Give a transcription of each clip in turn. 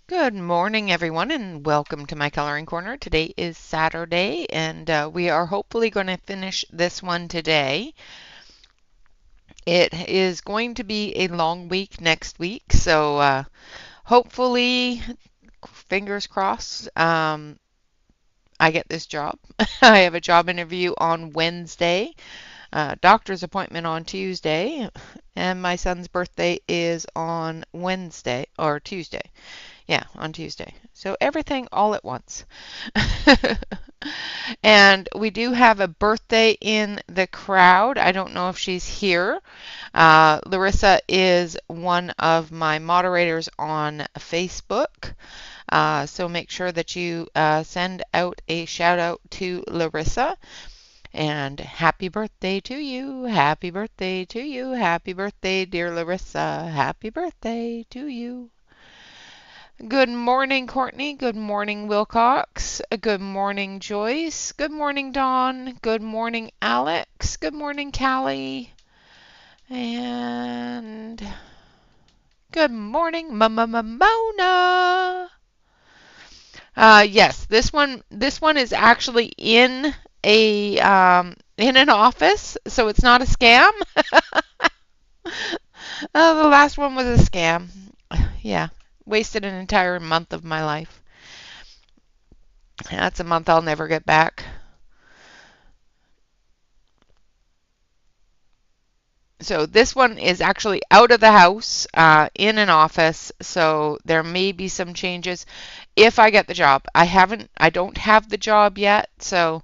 Good morning, everyone, and welcome to my coloring corner. Today is Saturday, and we are hopefully going to finish this one today. It is going to be a long week next week, so hopefully, fingers crossed, I get this job. I have a job interview on Wednesday, doctor's appointment on Tuesday, and my son's birthday is on Wednesday or Tuesday. Yeah, on Tuesday. So everything all at once. And we do have a birthday in the crowd. I don't know if she's here. Larissa is one of my moderators on Facebook. So make sure that you send out a shout out to Larissa. And happy birthday to you. Happy birthday to you. Happy birthday, dear Larissa. Happy birthday to you. Good morning, Courtney. Good morning, Wilcox. Good morning, Joyce. Good morning, Dawn. Good morning, Alex. Good morning, Callie. And good morning, Mona. Yes, this one is actually in an office, so it's not a scam. The last one was a scam. Yeah, wasted an entire month of my life. That's a month I'll never get back. So this one is actually out of the house, in an office, so there may be some changes if I get the job. I don't have the job yet, so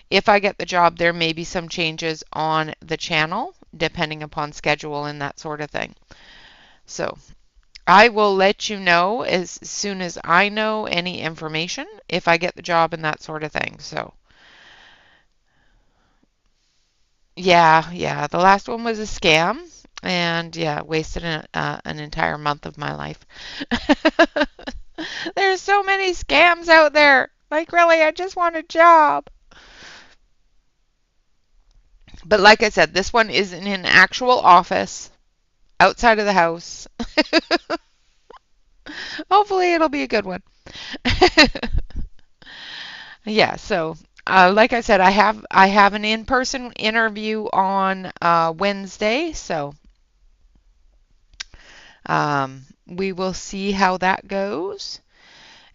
if I get the job, there may be some changes on the channel, depending upon schedule and that sort of thing. So I will let you know as soon as I know any information if I get the job and that sort of thing. So yeah, the last one was a scam, and yeah, wasted an entire month of my life. There's so many scams out there. Like, really, I just want a job. But like I said, this one is in an actual office outside of the house. Hopefully, it'll be a good one. Yeah, so like I said, I have an in-person interview on Wednesday, so we will see how that goes,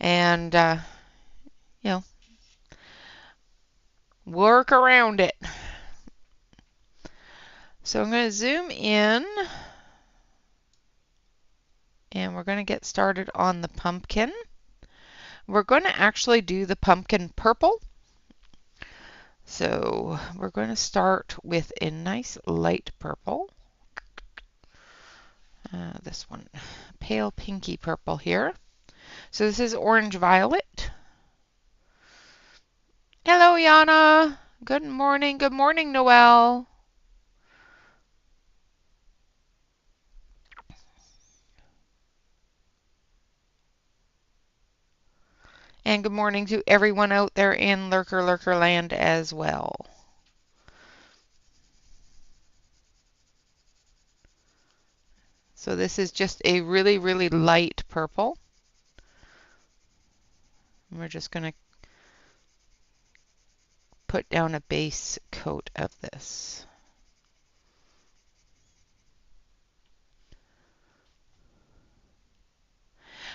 and you know, work around it. So I'm going to zoom in, and we're going to get started on the pumpkin. We're going to actually do the pumpkin purple. So we're going to start with a nice light purple. This one, pale pinky purple here. So this is orange violet. Hello, Yana. Good morning. Good morning, Noelle. And good morning to everyone out there in Lurker Land as well. So this is just a really, really light purple. And we're just going to put down a base coat of this.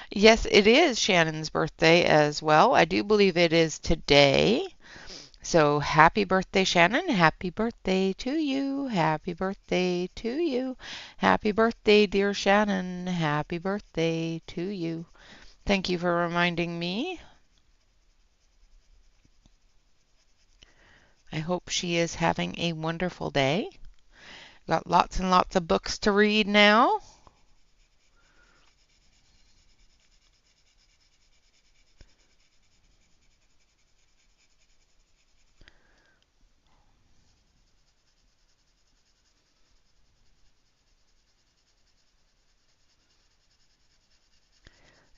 Yes, it is Shannon's birthday as well. I do believe it is today. So happy birthday, Shannon. Happy birthday to you. Happy birthday to you. Happy birthday, dear Shannon. Happy birthday to you. Thank you for reminding me. I hope she is having a wonderful day. Got lots and lots of books to read now.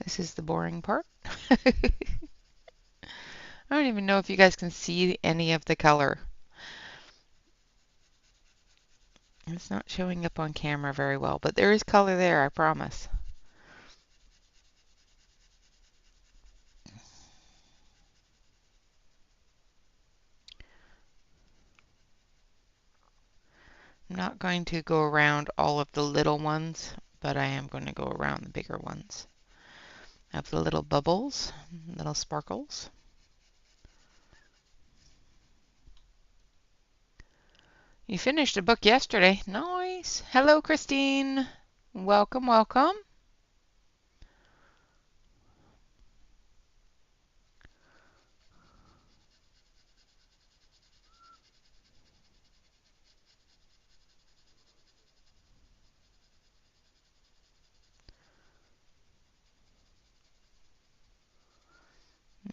This is the boring part. I don't even know if you guys can see any of the color. It's not showing up on camera very well, but there is color there, I promise. I'm not going to go around all of the little ones, but I am going to go around the bigger ones. I have the little bubbles, little sparkles. You finished a book yesterday. Nice. Hello, Christine. Welcome, welcome.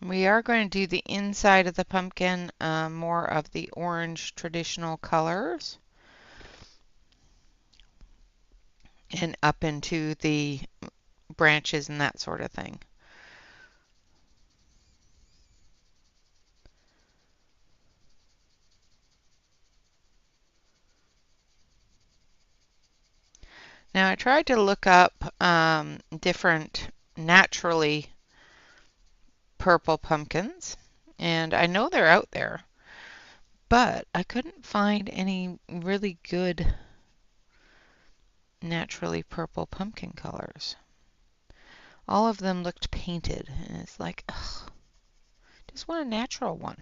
We are going to do the inside of the pumpkin, more of the orange traditional colors, and up into the branches and that sort of thing. Now I tried to look up different naturally purple pumpkins, and I know they're out there, but I couldn't find any really good naturally purple pumpkin colors. All of them looked painted, and it's like, ugh, just want a natural one.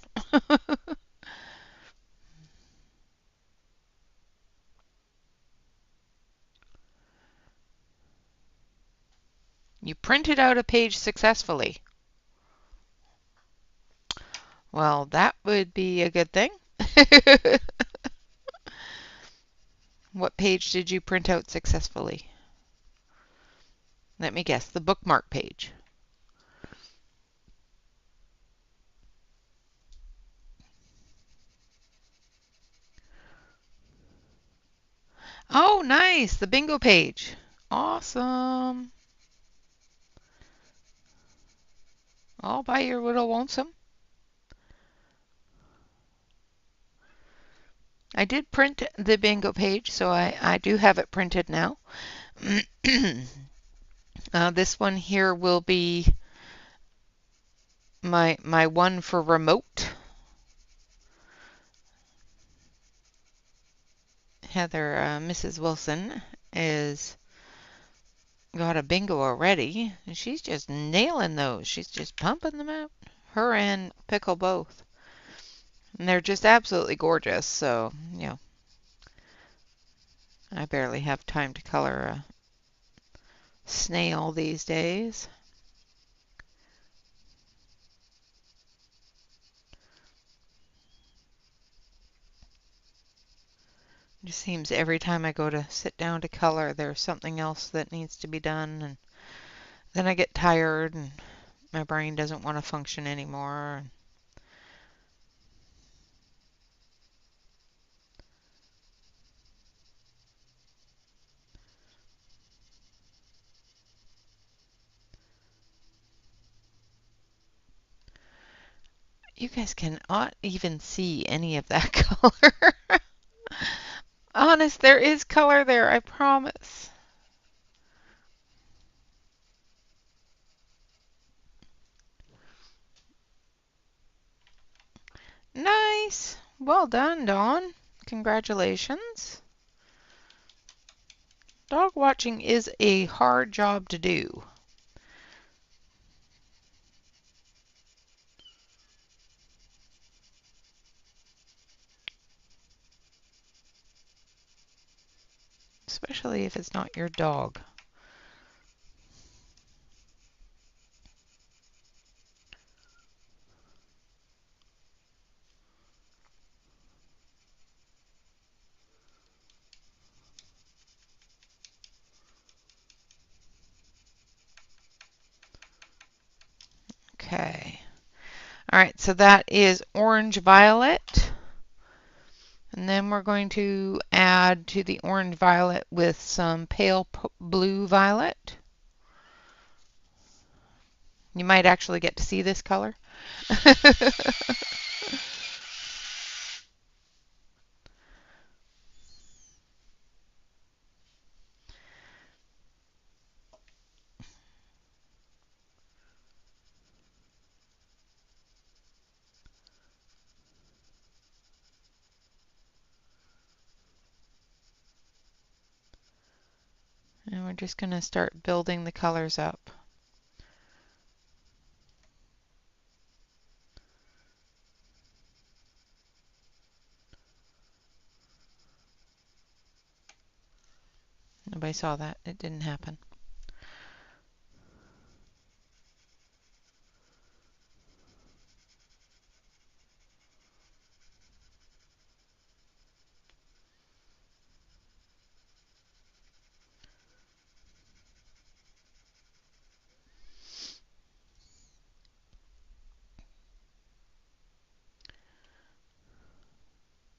You printed out a page successfully. Well, that would be a good thing. What page did you print out successfully? Let me guess, the bookmark page. Oh, nice, the bingo page. Awesome. All by your little lonesome. I did print the bingo page, so I do have it printed now. This one here will be my one for remote. Heather, Mrs. Wilson, is got a bingo already, and she's just nailing those. She's just pumping them out. Her and Pickle both. And they're just absolutely gorgeous, so, you know, I barely have time to color a snail these days. It just seems every time I go to sit down to color, there's something else that needs to be done, and then I get tired and my brain doesn't want to function anymore. You guys cannot even see any of that color. Honest, there is color there, I promise. Nice. Well done, Dawn. Congratulations. Dog watching is a hard job to do. Especially if it's not your dog. Okay. All right, so that is orange violet. And then we're going to add to the orange violet with some pale blue violet. You might actually get to see this color. And we're just going to start building the colors up. Nobody saw that. It didn't happen.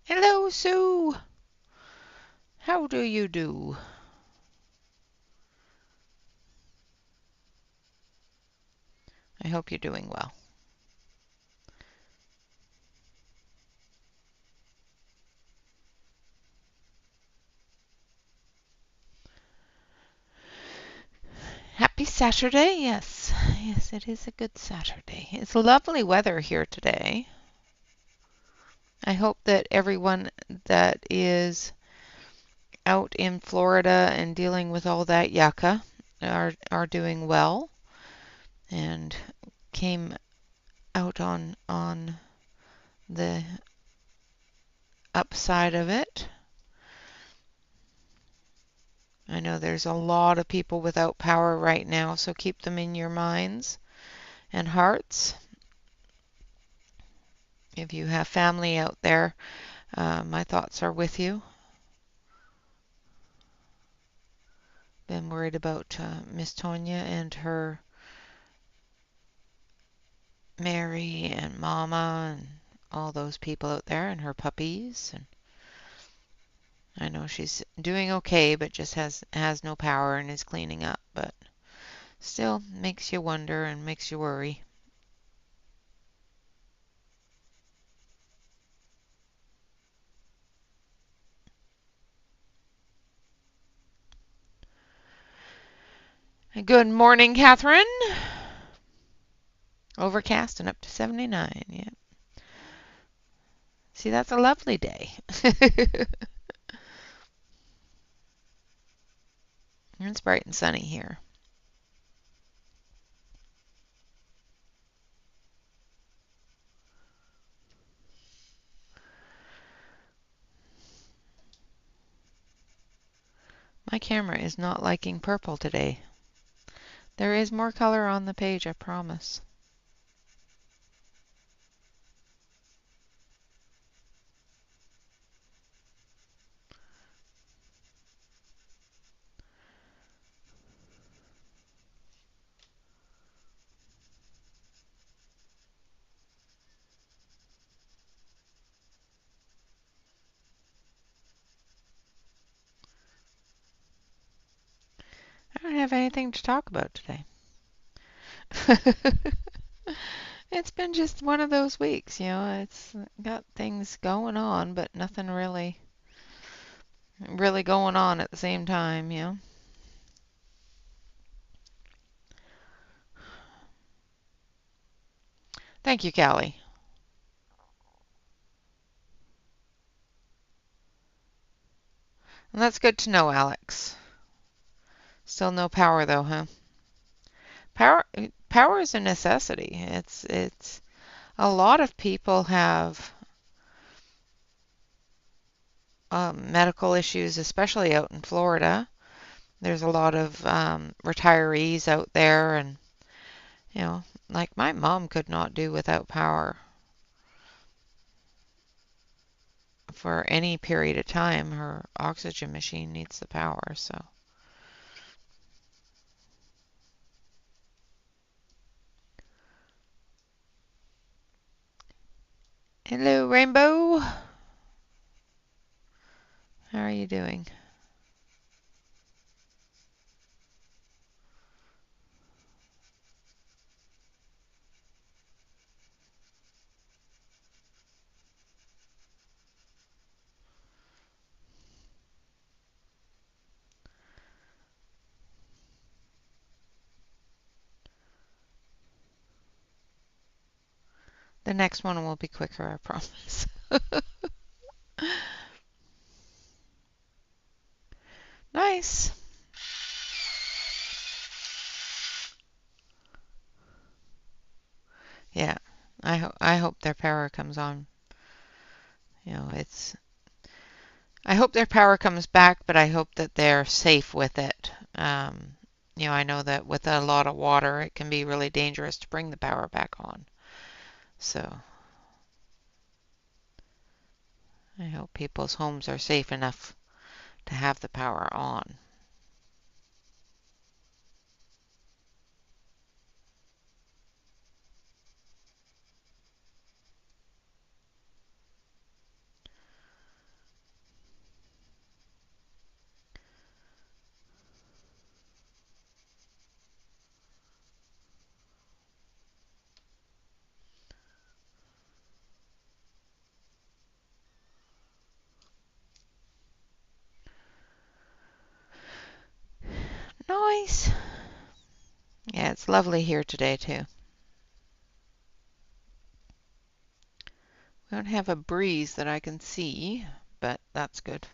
Hello, Sue. How do you do? I hope you're doing well. Happy Saturday. Yes. Yes, it is a good Saturday. It's lovely weather here today. I hope that everyone that is out in Florida and dealing with all that yucca are doing well and came out on the upside of it. I know there's a lot of people without power right now, so keep them in your minds and hearts. If you have family out there, my thoughts are with you. Been worried about Miss Tonya and her Mary and Mama and all those people out there and her puppies. And I know she's doing okay, but just has no power and is cleaning up. But still makes you wonder and makes you worry. Good morning, Catherine. Overcast and up to 79. Yeah. See, that's a lovely day. It's bright and sunny here. My camera is not liking purple today. There is more color on the page, I promise. I don't have anything to talk about today. It's been just one of those weeks, you know. It's got things going on, but nothing really going on at the same time, you know. Thank you, Callie. And that's good to know, Alex. Still no power though, huh? Power is a necessity. It's a lot of people have medical issues, especially out in Florida. There's a lot of retirees out there, and you know, like my mom could not do without power for any period of time. Her oxygen machine needs the power, so. Hello, Rainbow. How are you doing? The next one will be quicker, I promise. Nice. Yeah. I hope their power comes on. You know, I hope their power comes back, but I hope that they're safe with it. I know that with a lot of water, it can be really dangerous to bring the power back on. So I hope people's homes are safe enough to have the power on. Nice. Yeah, it's lovely here today too. We don't have a breeze that I can see, but that's good.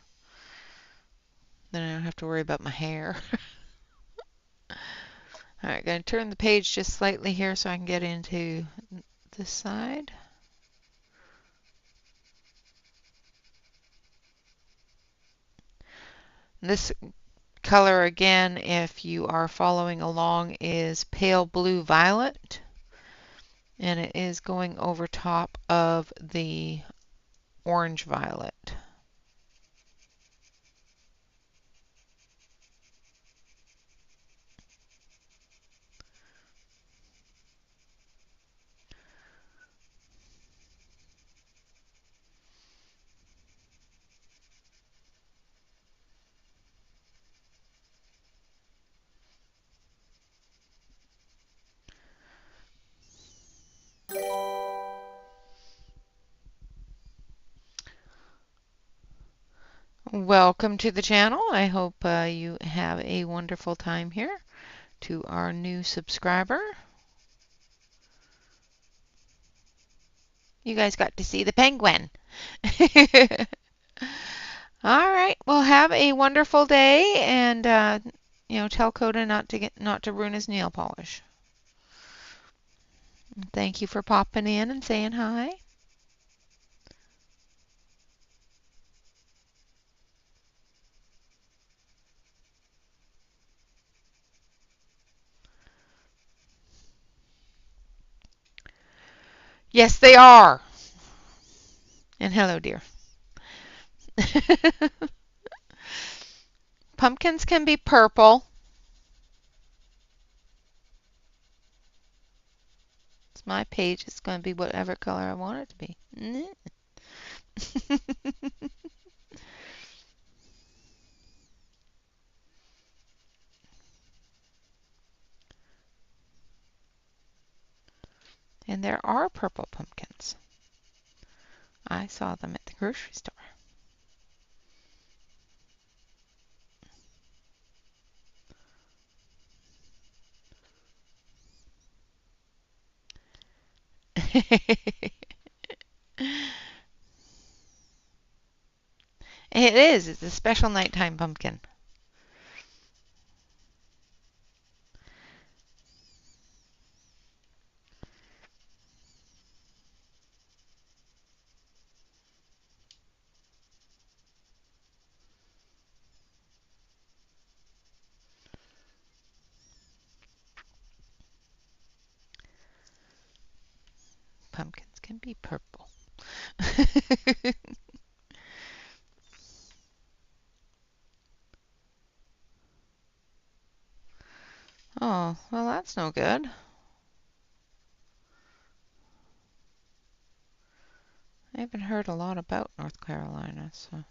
Then I don't have to worry about my hair. All right, going to turn the page just slightly here so I can get into this side. This color again, if you are following along, is pale blue violet, and it is going over top of the orange violet. Welcome to the channel. I hope you have a wonderful time here. To our new subscriber, you guys got to see the penguin. All right. Well, have a wonderful day, and tell Coda not to ruin his nail polish. Thank you for popping in and saying hi. Yes, they are. And hello, dear. Pumpkins can be purple. It's my page. It's going to be whatever color I want it to be. And there are purple pumpkins. I saw them at the grocery store. It is. It's a special nighttime pumpkin. Pumpkins can be purple. Oh, well, that's no good. I haven't heard a lot about North Carolina, so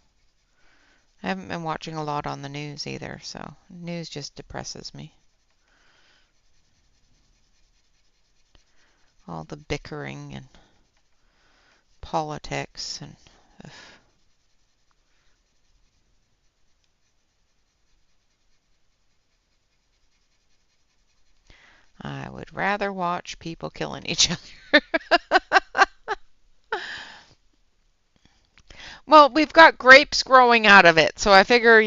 I haven't been watching a lot on the news either, so news just depresses me. All the bickering and politics and ugh. I would rather watch people killing each other. Well, we've got grapes growing out of it, so I figure,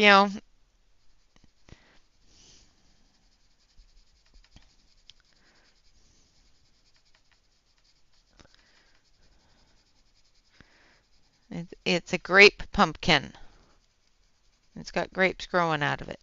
It's a grape pumpkin. It's got grapes growing out of it.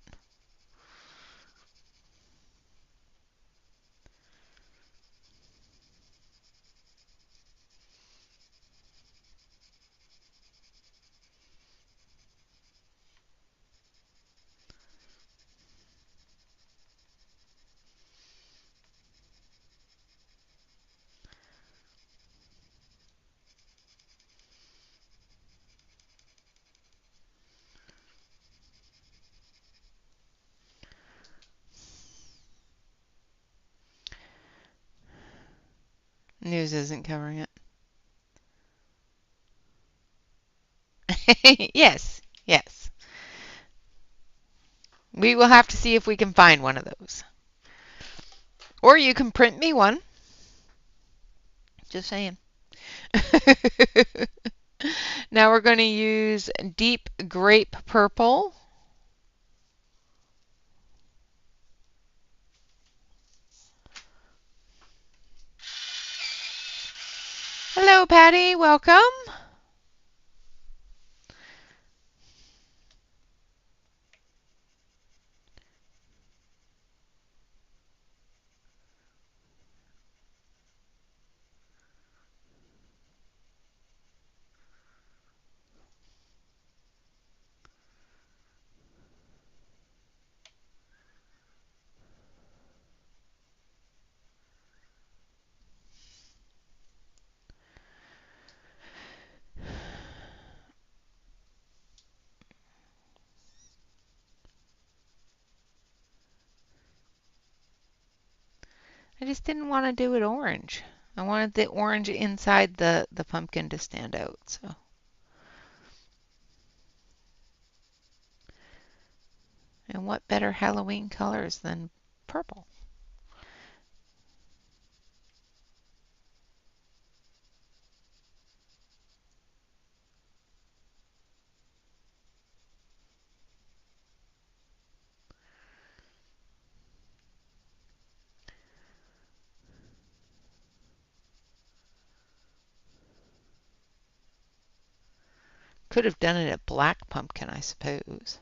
News isn't covering it. Yes, yes. We will have to see if we can find one of those. Or you can print me one. Just saying. Now we're going to use deep grape purple. Hello, Patty. Welcome. I just didn't want to do it orange. I wanted the orange inside the pumpkin to stand out. So, and what better Halloween colors than purple? Could have done it a black pumpkin, I suppose.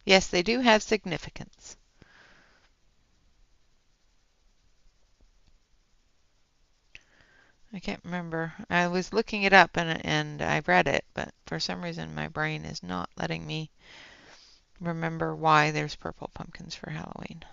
Yes, they do have significance. I can't remember. I was looking it up and I read it, but for some reason my brain is not letting me remember why there's purple pumpkins for Halloween.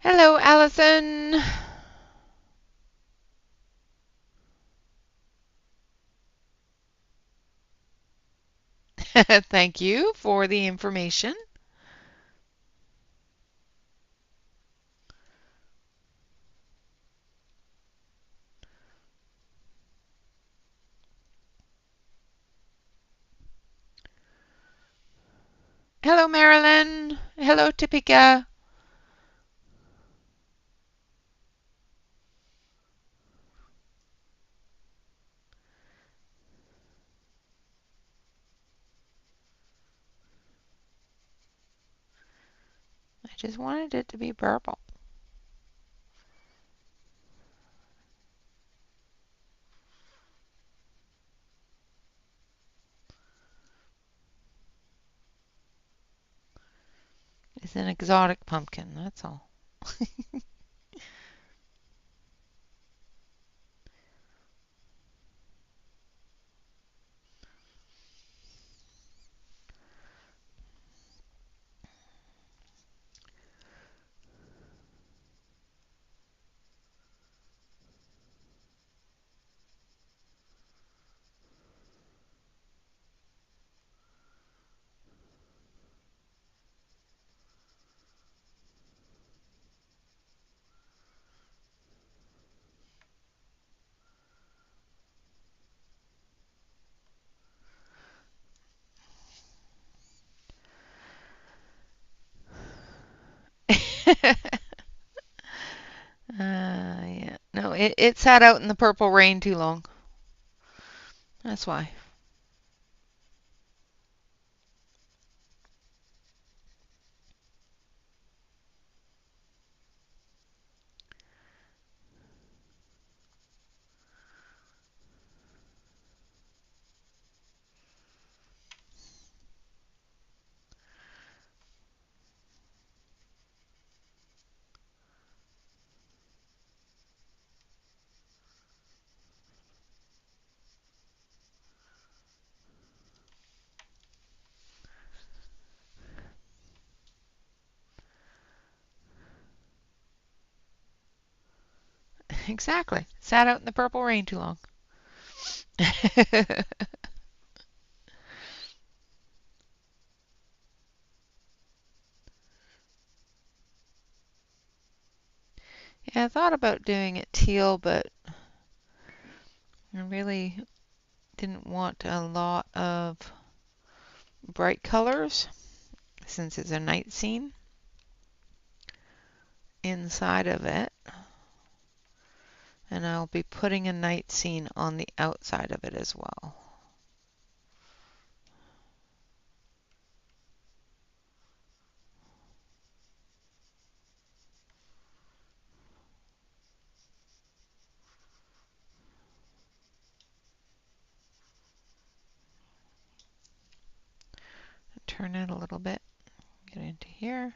Hello, Allison. Thank you for the information. Hello, Marilyn. Hello, Topeka. I just wanted it to be purple. It's an exotic pumpkin, that's all. Yeah. No, it sat out in the purple rain too long. That's why. Exactly. Sat out in the purple rain too long. Yeah, I thought about doing it teal, but I really didn't want a lot of bright colors since it's a night scene inside of it. And I'll be putting a night scene on the outside of it as well. Turn it a little bit, get into here.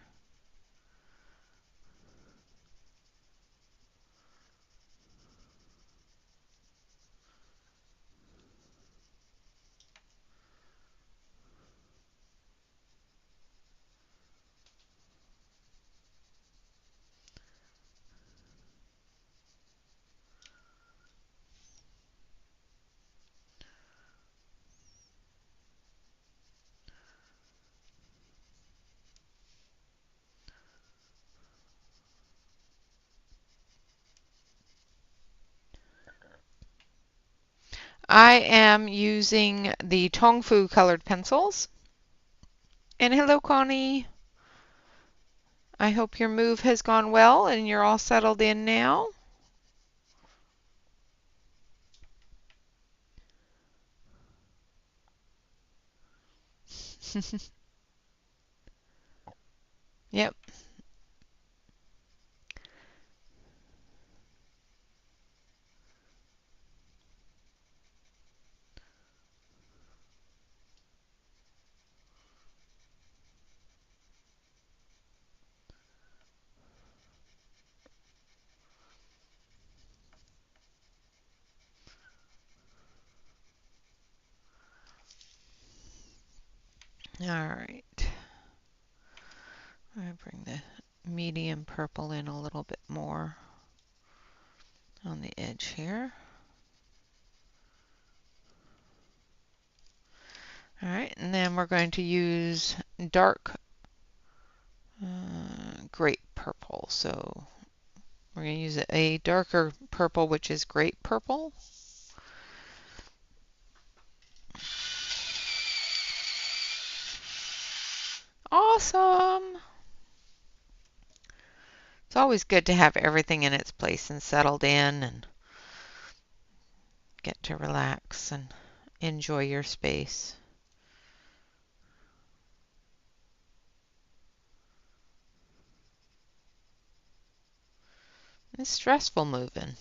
I am using the Tong Fu colored pencils. And hello, Connie. I hope your move has gone well and you're all settled in now. Yep. All right. I'm going to bring the medium purple in a little bit more on the edge here. All right, and then we're going to use dark grape purple. So we're going to use a darker purple, which is grape purple. Awesome! It's always good to have everything in its place and settled in and get to relax and enjoy your space. It's stressful moving.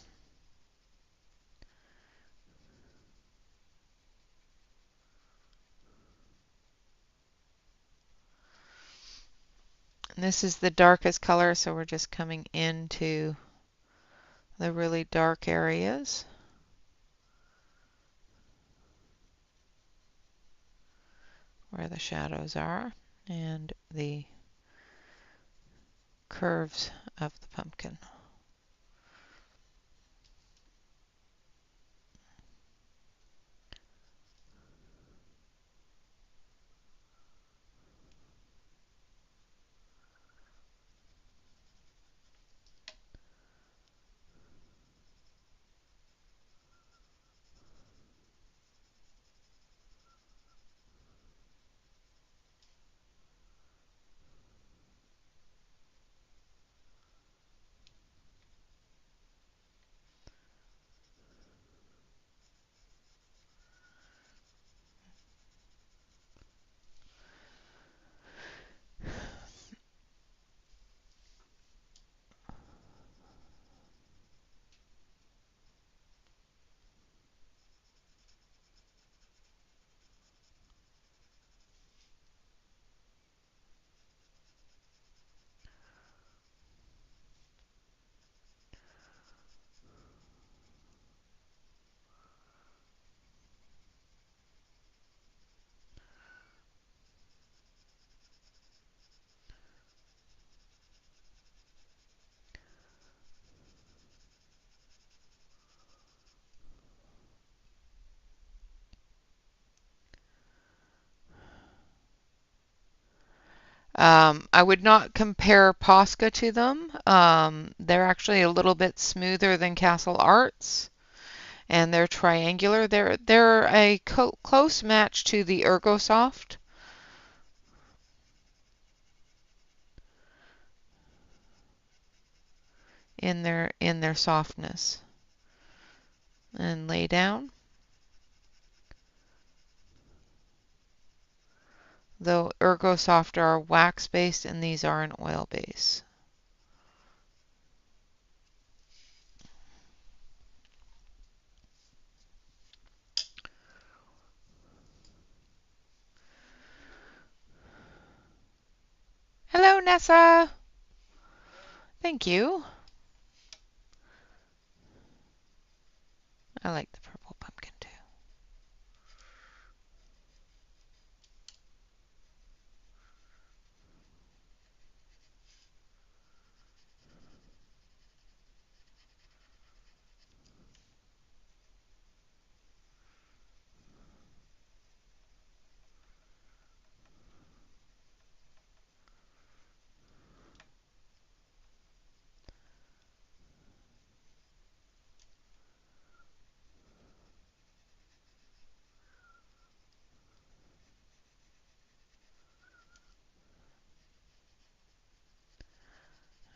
And this is the darkest color, so we're just coming into the really dark areas where the shadows are and the curves of the pumpkin. I would not compare Posca to them. They're actually a little bit smoother than Castle Arts, and they're triangular. They're a close match to the Ergosoft in their softness. And lay down. Though Ergosoft are wax based and these are an oil base. Hello, Nessa. Thank you. I like the purple pumpkin too.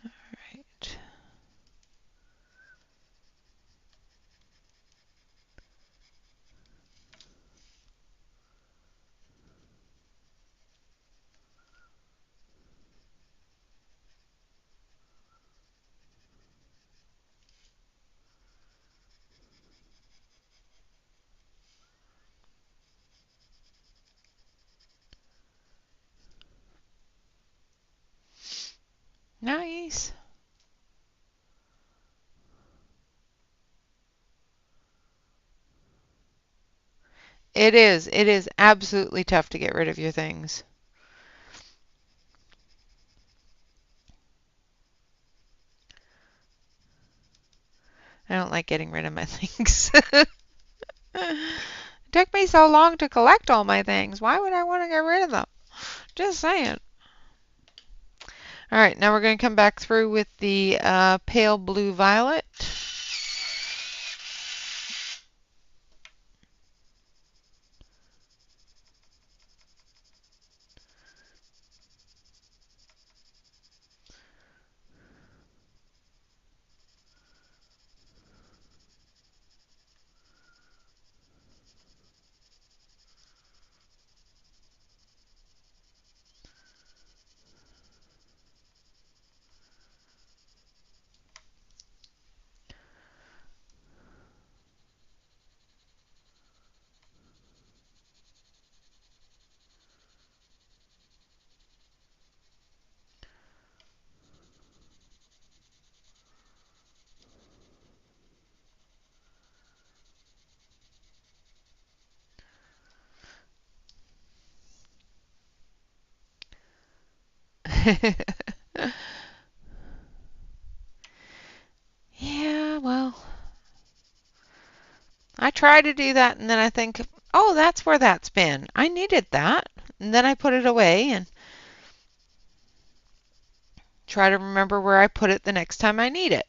Right. Nice. It is. It is absolutely tough to get rid of your things. I don't like getting rid of my things. It took me so long to collect all my things. Why would I want to get rid of them? Just saying. All right, now we're going to come back through with the pale blue violet. Yeah, well, I try to do that and then I think, oh, that's where that's been. I needed that. And then I put it away and try to remember where I put it the next time I need it.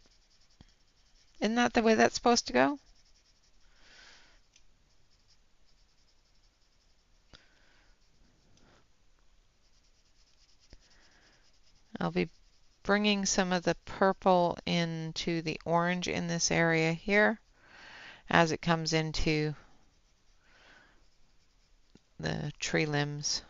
Isn't that the way that's supposed to go? I'll be bringing some of the purple into the orange in this area here as it comes into the tree limbs.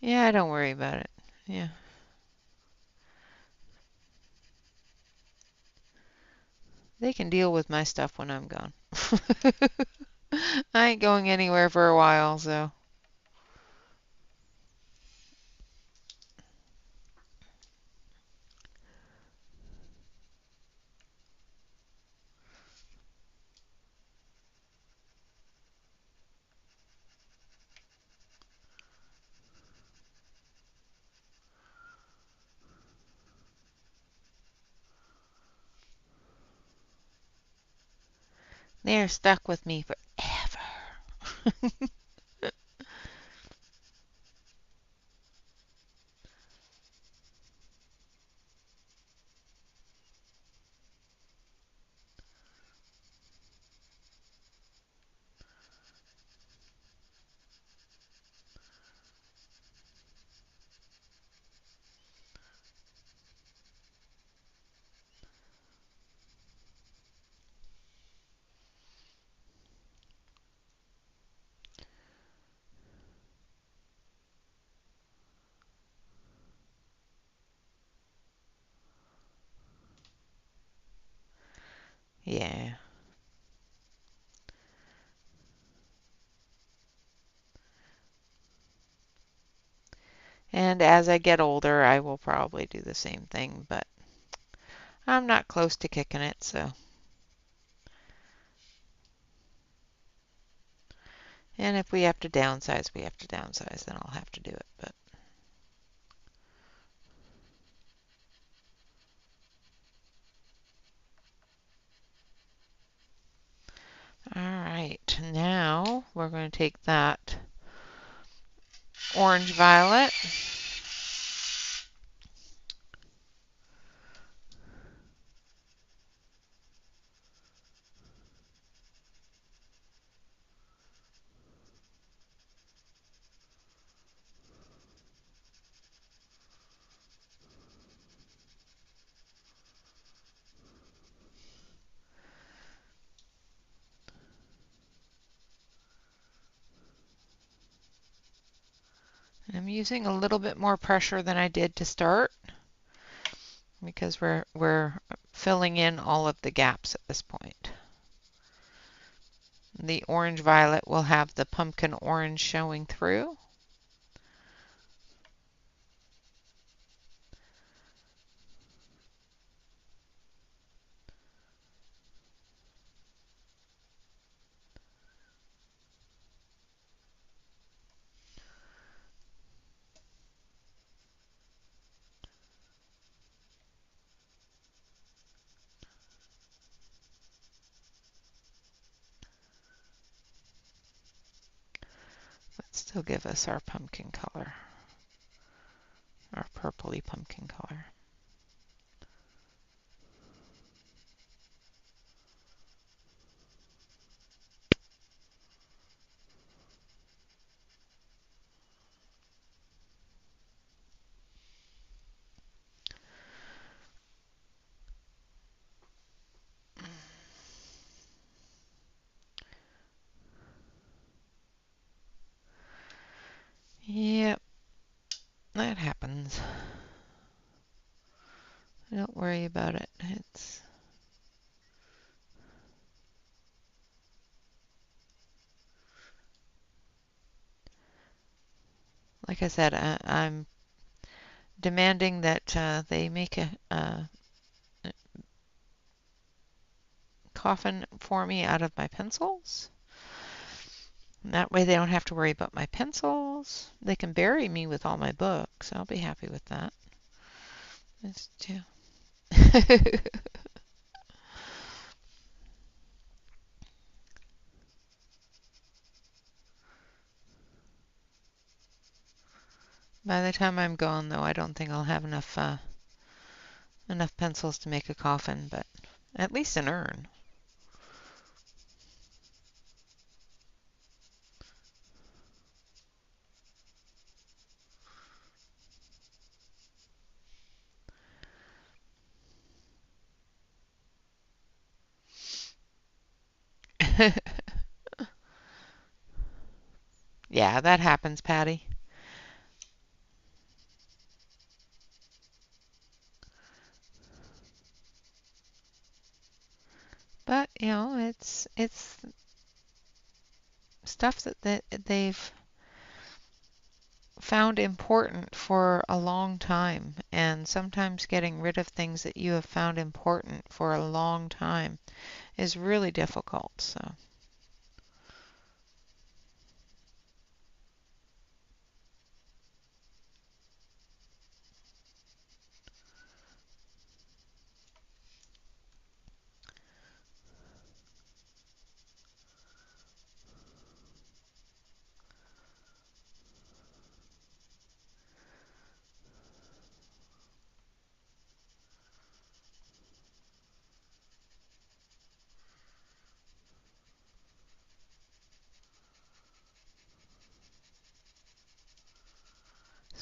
Yeah, don't worry about it. Yeah. They can deal with my stuff when I'm gone. I ain't going anywhere for a while, so. They're stuck with me forever. Yeah. And as I get older, I will probably do the same thing, but I'm not close to kicking it, so. And if we have to downsize, we have to downsize, then I'll have to do it, but. All right, now we're going to take that orange violet. I'm using a little bit more pressure than I did to start because we're filling in all of the gaps at this point. The orange violet will have the pumpkin orange showing through. Let's still give us our pumpkin color, our purpley pumpkin color. Yep, that happens. Don't worry about it. It's like I said, I'm demanding that they make a coffin for me out of my pencils. And that way they don't have to worry about my pencils. They can bury me with all my books. I'll be happy with that. Let's do. By the time I'm gone, though, I don't think I'll have enough pencils to make a coffin, but at least an urn. Yeah, that happens, Patty. But, you know, it's stuff that they've found important for a long time, and sometimes getting rid of things that you have found important for a long time is really difficult.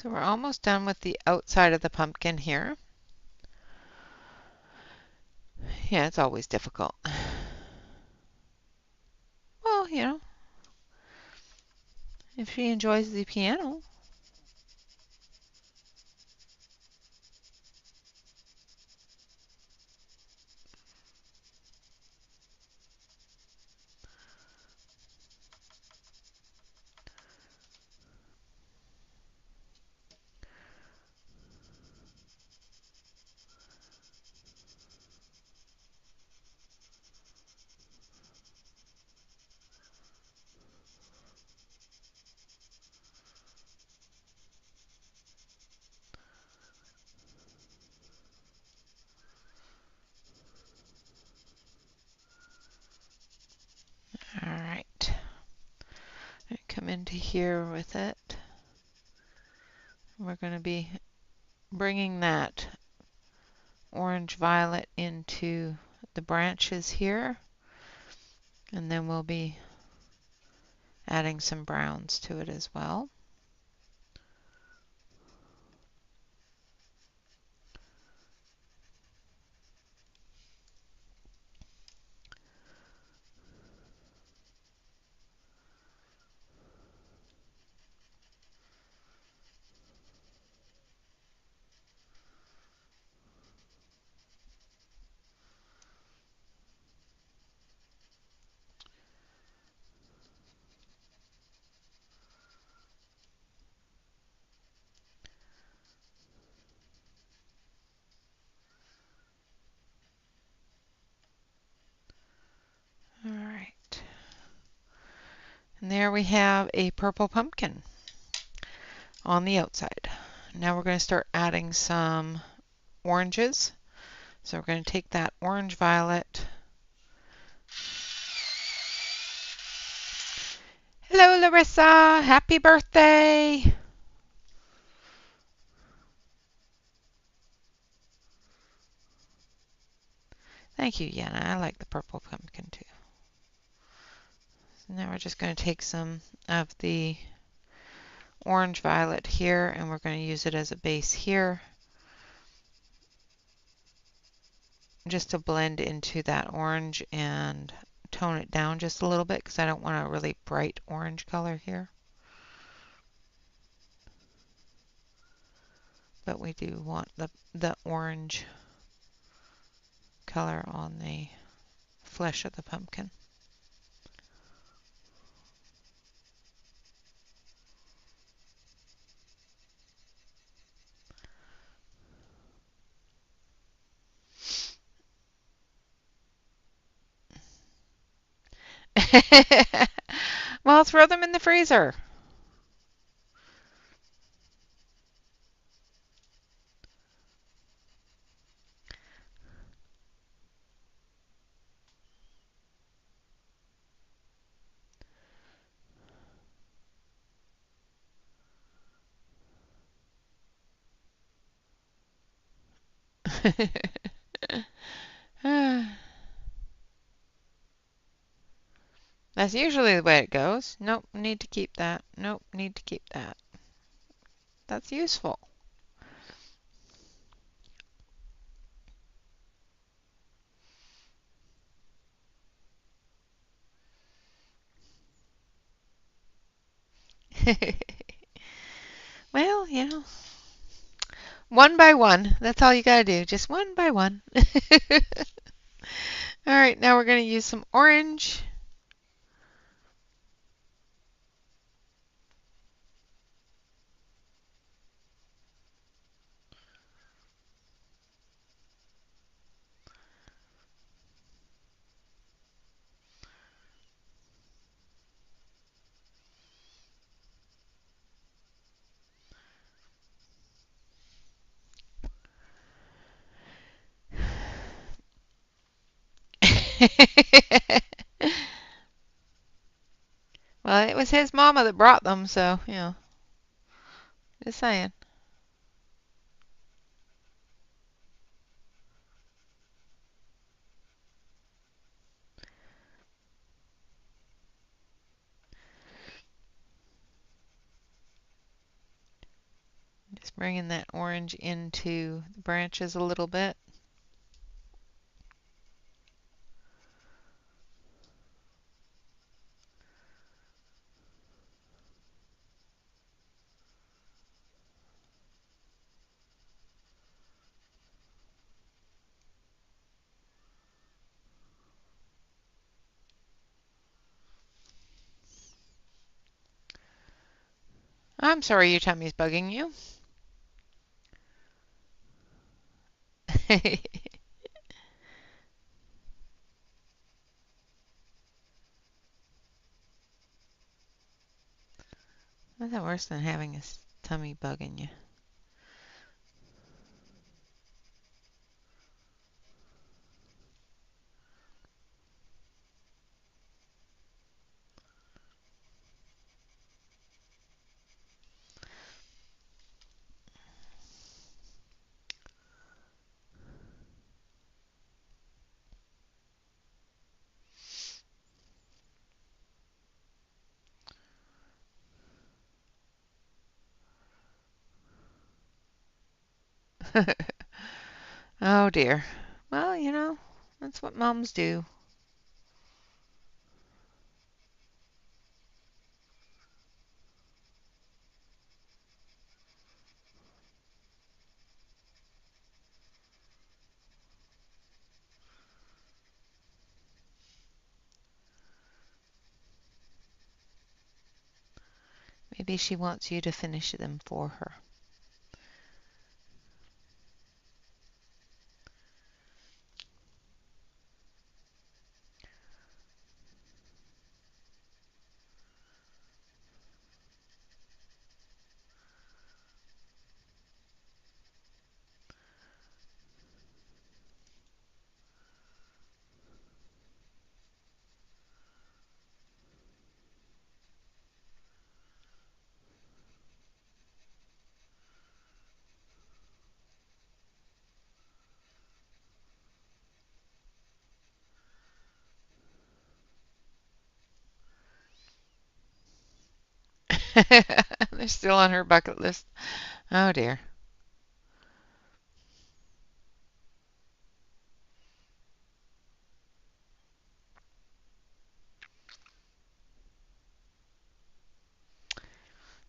So we're almost done with the outside of the pumpkin here. Yeah, it's always difficult. Well, if she enjoys the piano. All right. Come into here with it. We're going to be bringing that orange violet into the branches here, and then we'll be adding some browns to it as well. All right. And there we have a purple pumpkin on the outside. Now we're going to start adding some oranges. So we're going to take that orange violet. Hello, Larissa. Happy birthday. Thank you, Yana. I like the purple pumpkin too. So now we're just going to take some of the orange violet here, and we're going to use it as a base here, just to blend into that orange and tone it down just a little bit, because I don't want a really bright orange color here. But we do want the orange color on the flesh of the pumpkin. Well, throw them in the freezer. That's usually the way it goes. Nope, need to keep that. Nope, need to keep that. That's useful. Well, one by one. That's all you gotta do. Just one by one. All right, now we're gonna use some orange. Well, it was his mama that brought them, so, just saying. Just bringing that orange into the branches a little bit. I'm sorry your tummy's bugging you. Nothing worse than having a tummy bugging you. Oh dear. Well, that's what moms do. Maybe she wants you to finish them for her. They're still on her bucket list. Oh dear.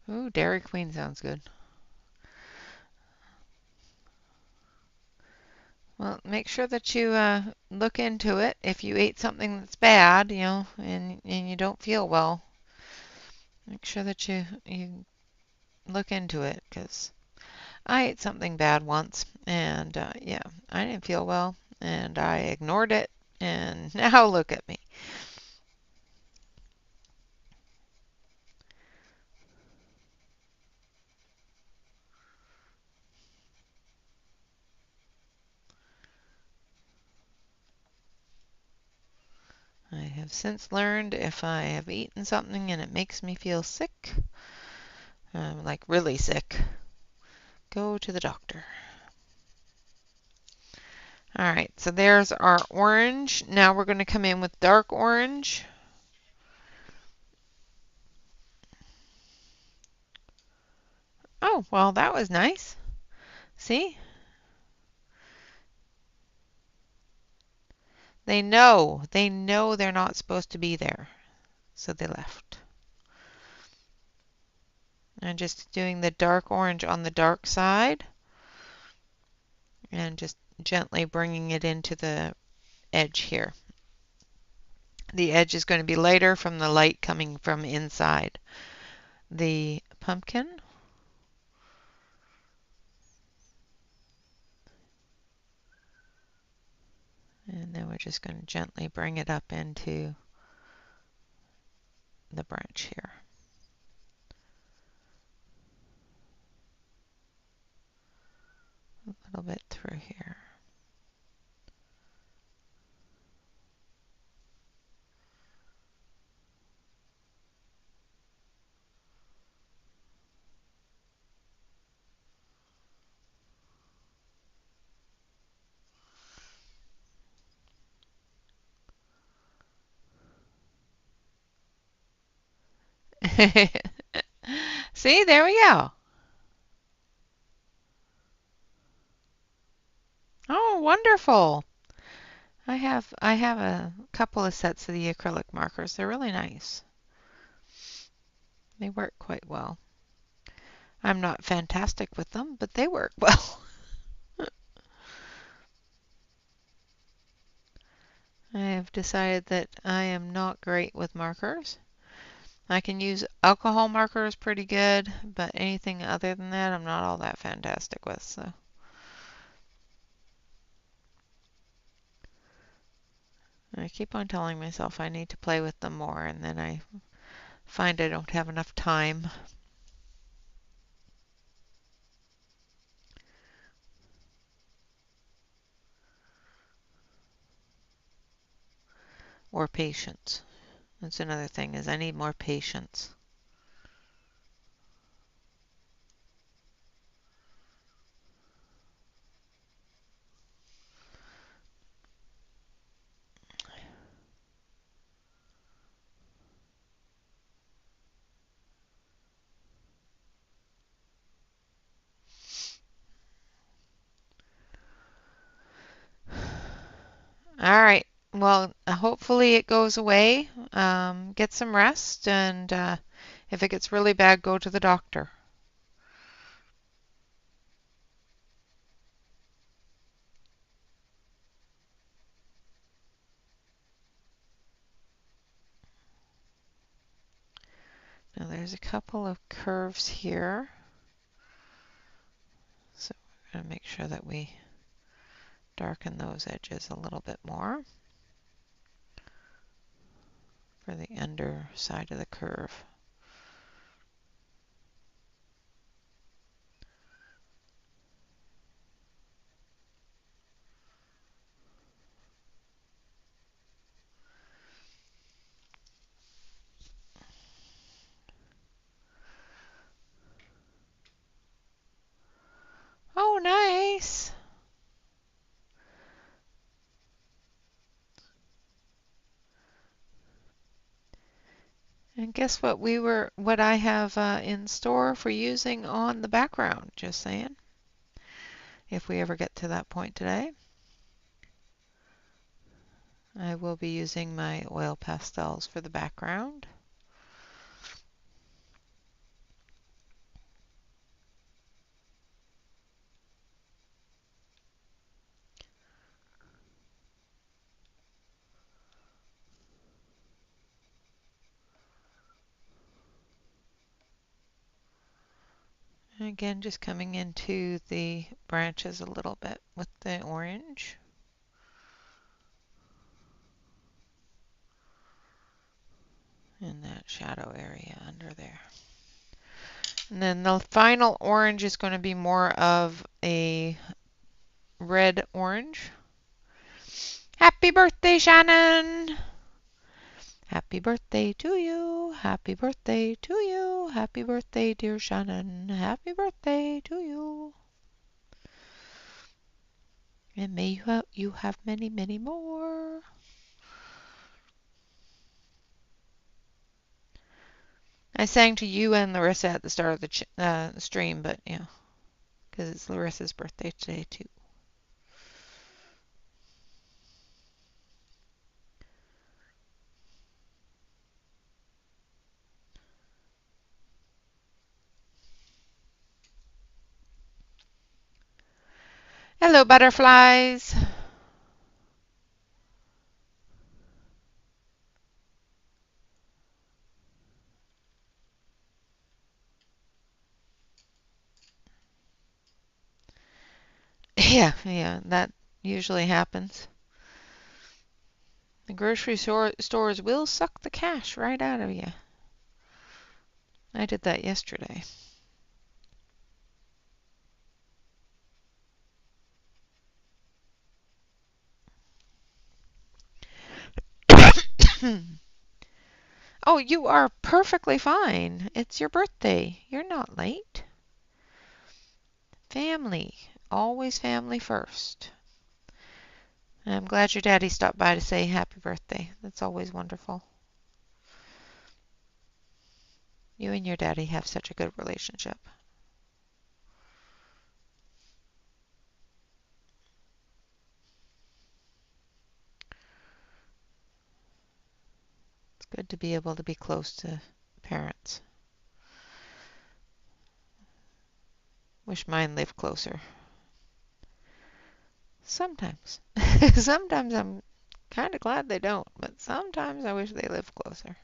Ooh, Dairy Queen sounds good. Well, make sure that you look into it. If you ate something that's bad, and you don't feel well, make sure that you look into it, because I ate something bad once, and yeah, I didn't feel well, and I ignored it, and now look at me. I have since learned if I have eaten something and it makes me feel sick, like really sick, go to the doctor. All right, so there's our orange. Now we're going to come in with dark orange. Oh, well, that was nice. See? They know they're not supposed to be there, so they left. And just doing the dark orange on the dark side and just gently bringing it into the edge here. The edge is going to be lighter from the light coming from inside the pumpkin. And then we're just going to gently bring it up into the branch here. A little bit through here. See, there we go. Oh, wonderful. I have a couple of sets of the acrylic markers. They're really nice. They work quite well. I'm not fantastic with them, but they work well. I have decided that I am not great with markers. I can use alcohol markers pretty good, but anything other than that, I'm not all that fantastic with. So I keep on telling myself I need to play with them more, and then I find I don't have enough time or patience. That's another thing, is I need more patience. All right. Well, hopefully it goes away. Get some rest, and if it gets really bad, go to the doctor. Now there's a couple of curves here, so we're going to make sure that we darken those edges a little bit more for the underside of the curve. Oh, nice. And guess what I have in store for using on the background, just saying, if we ever get to that point today. I will be using my oil pastels for the background. And again, just coming into the branches a little bit with the orange. In that shadow area under there. And then the final orange is going to be more of a red orange. Happy birthday, Shannon! Happy birthday to you. Happy birthday to you. Happy birthday, dear Shannon. Happy birthday to you. And may you have many, many more. I sang to you and Larissa at the start of the stream, but yeah, because it's Larissa's birthday today too. Hello, butterflies. Yeah, that usually happens. The grocery stores will suck the cash right out of you. I did that yesterday. Oh, you are perfectly fine. It's your birthday. You're not late. Family. Always family first. And I'm glad your daddy stopped by to say happy birthday. That's always wonderful. You and your daddy have such a good relationship. It's good to be able to be close to parents. Wish mine lived closer. Sometimes. Sometimes I'm kind of glad they don't, but sometimes I wish they lived closer.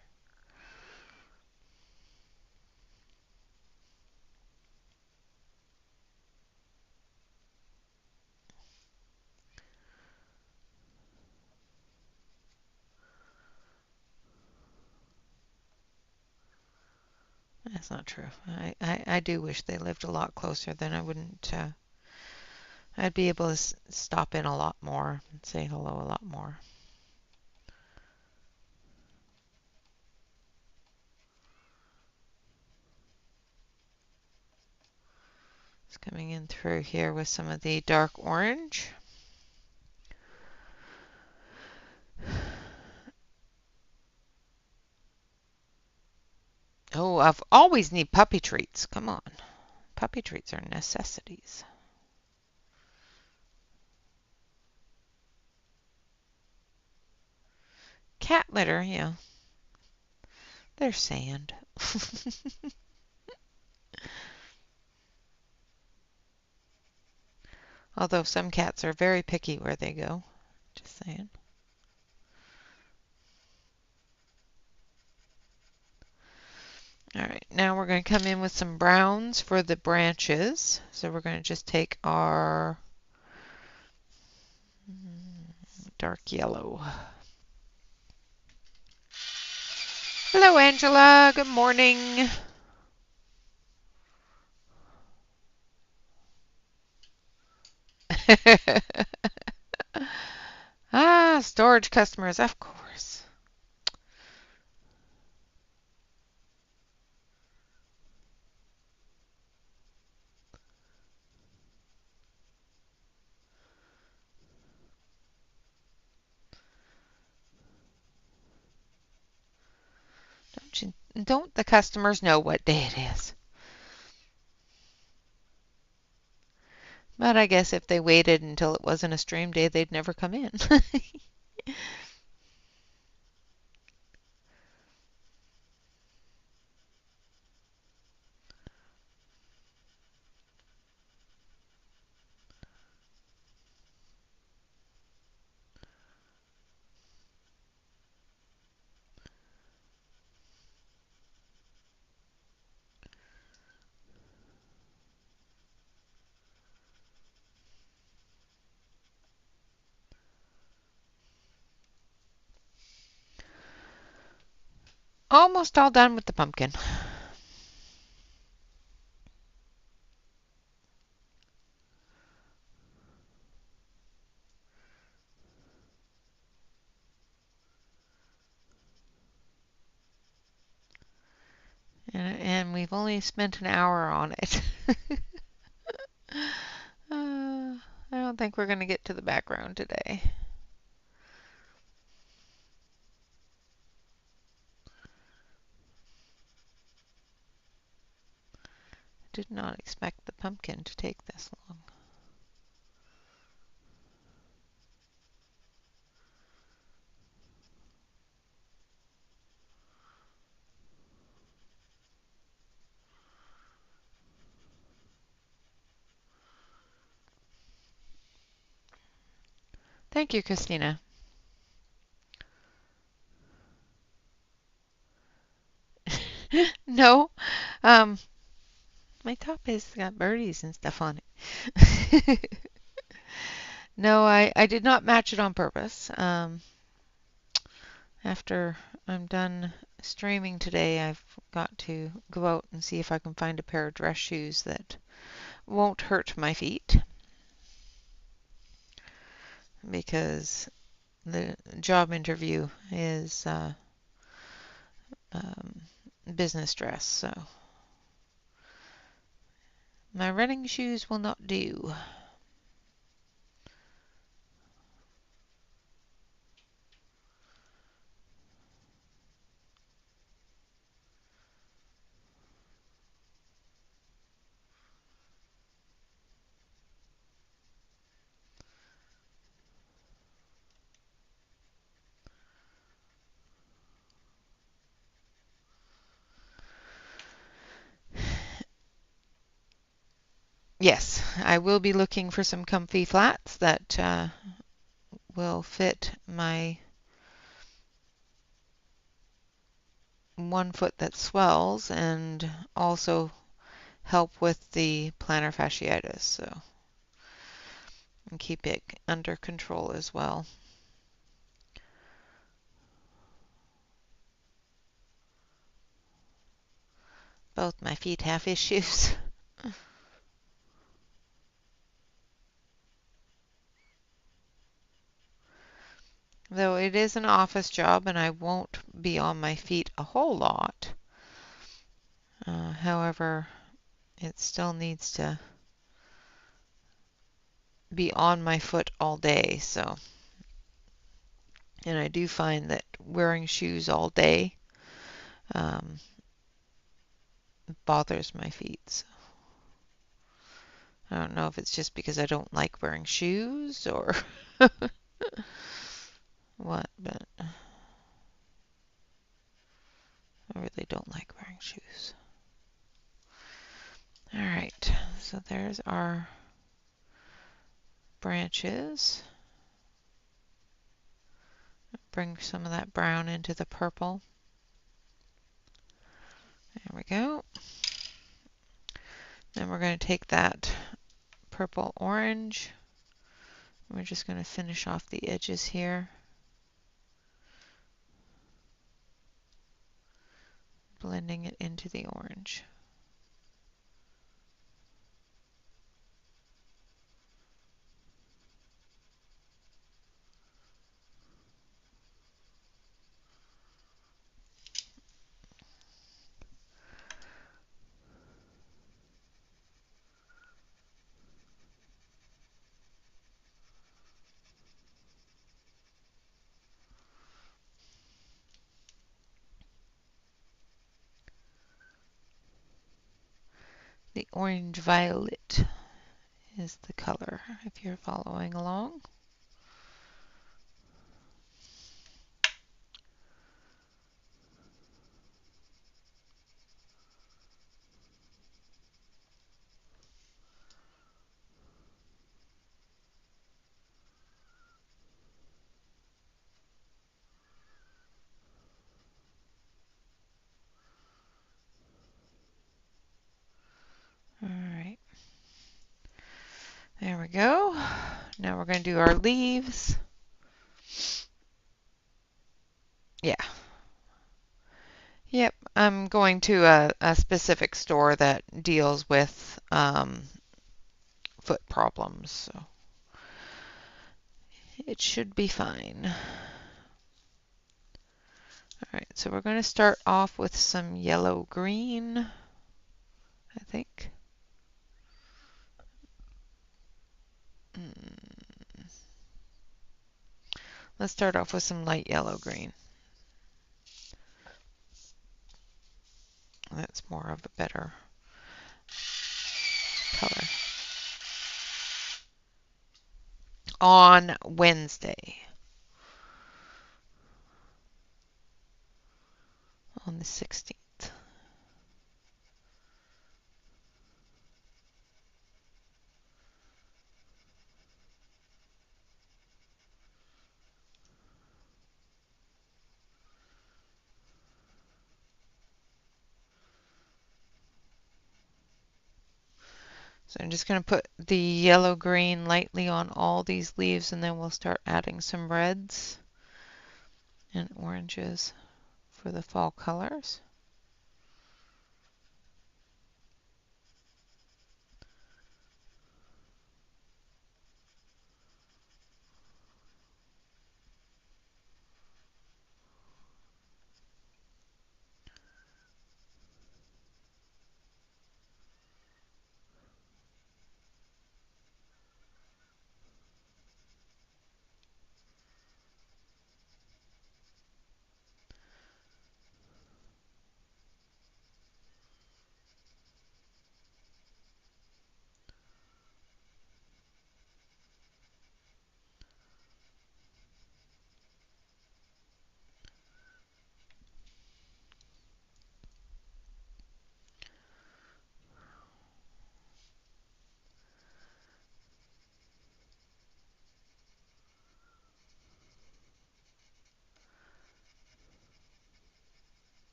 That's not true. I do wish they lived a lot closer. Then I wouldn't, I'd be able to stop in a lot more and say hello a lot more. It's coming in through here with some of the dark orange. Oh, I've always need puppy treats. Come on. Puppy treats are necessities. Cat litter, yeah. They're sand. Although some cats are very picky where they go. Just saying. All right, now we're going to come in with some browns for the branches. So we're going to just take our dark yellow. Hello, Angela. Good morning. Ah, storage customers, of course. Don't the customers know what day it is? But I guess if they waited until it wasn't a stream day, they'd never come in. Almost all done with the pumpkin. And we've only spent an hour on it. I don't think we're going to get to the background today. Did not expect the pumpkin to take this long. Thank you, Christina. No, um, my top has got birdies and stuff on it. No, I did not match it on purpose. After I'm done streaming today, I've got to go out and see if I can find a pair of dress shoes that won't hurt my feet, because the job interview is um, business dress, so my running shoes will not do. yes, I will be looking for some comfy flats that will fit my one foot that swells and also help with the plantar fasciitis, so and keep it under control as well. Both my feet have issues. Though it is an office job and I won't be on my feet a whole lot. However, it still needs to be on my foot all day, so. And I do find that wearing shoes all day bothers my feet. So. I don't know if it's just because I don't like wearing shoes or what, but I really don't like wearing shoes. All right, so there's our branches. Bring some of that brown into the purple. There we go. Then we're going to take that purple orange. We're just going to finish off the edges here. Blending it into the orange. The orange violet is the color if you're following along. All right. There we go. Now we're going to do our leaves. Yeah. Yep, I'm going to a specific store that deals with foot problems, so it should be fine. All right, so we're going to start off with some yellow-green, I think. Let's start off with some light yellow-green. That's more of a better color. On Wednesday, on the 16th. So I'm just going to put the yellow-green lightly on all these leaves, and then we'll start adding some reds and oranges for the fall colors.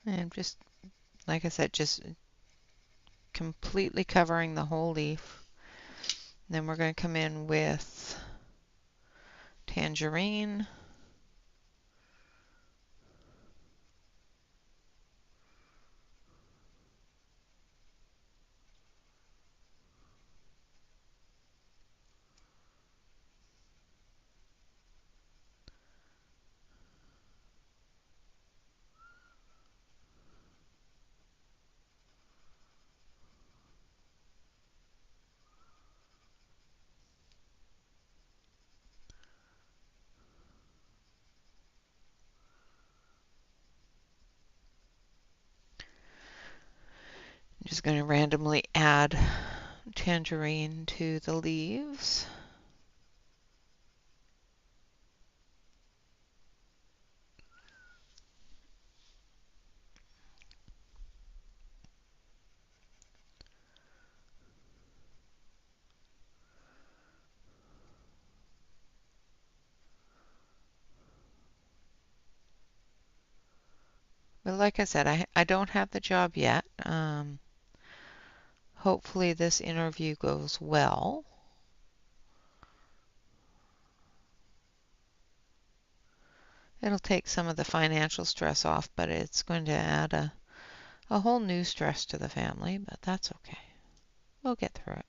And just, like I said, just completely covering the whole leaf. Then we're going to come in with tangerine. I'm just going to randomly add tangerine to the leaves. But like I said, I don't have the job yet. Hopefully this interview goes well. It'll take some of the financial stress off, but it's going to add a whole new stress to the family, but that's okay. We'll get through it.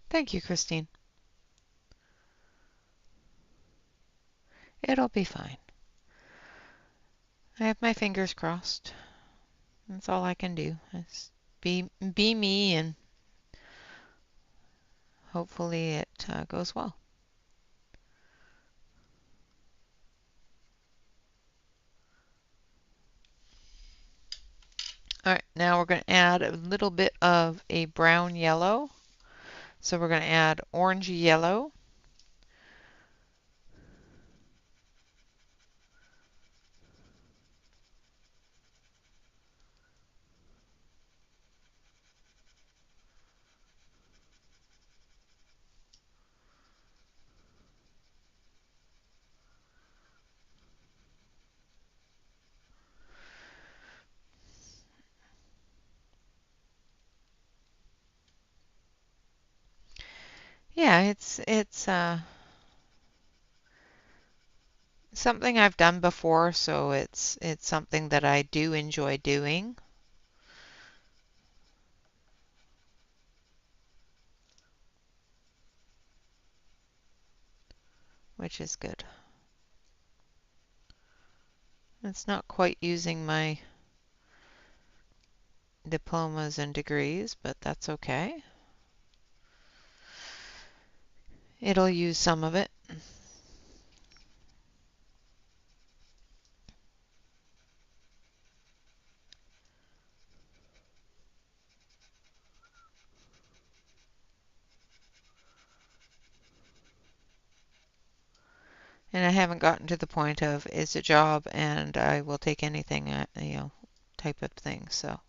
Thank you, Christine. It'll be fine. I have my fingers crossed. That's all I can do. Is be me, and hopefully it goes well. All right, now we're going to add a little bit of a brown yellow. So we're going to add orange yellow. Yeah, it's something I've done before, so it's something that I do enjoy doing, which is good. It's not quite using my diplomas and degrees, but that's okay. It'll use some of it. And I haven't gotten to the point of it's a job and I will take anything, type of thing. So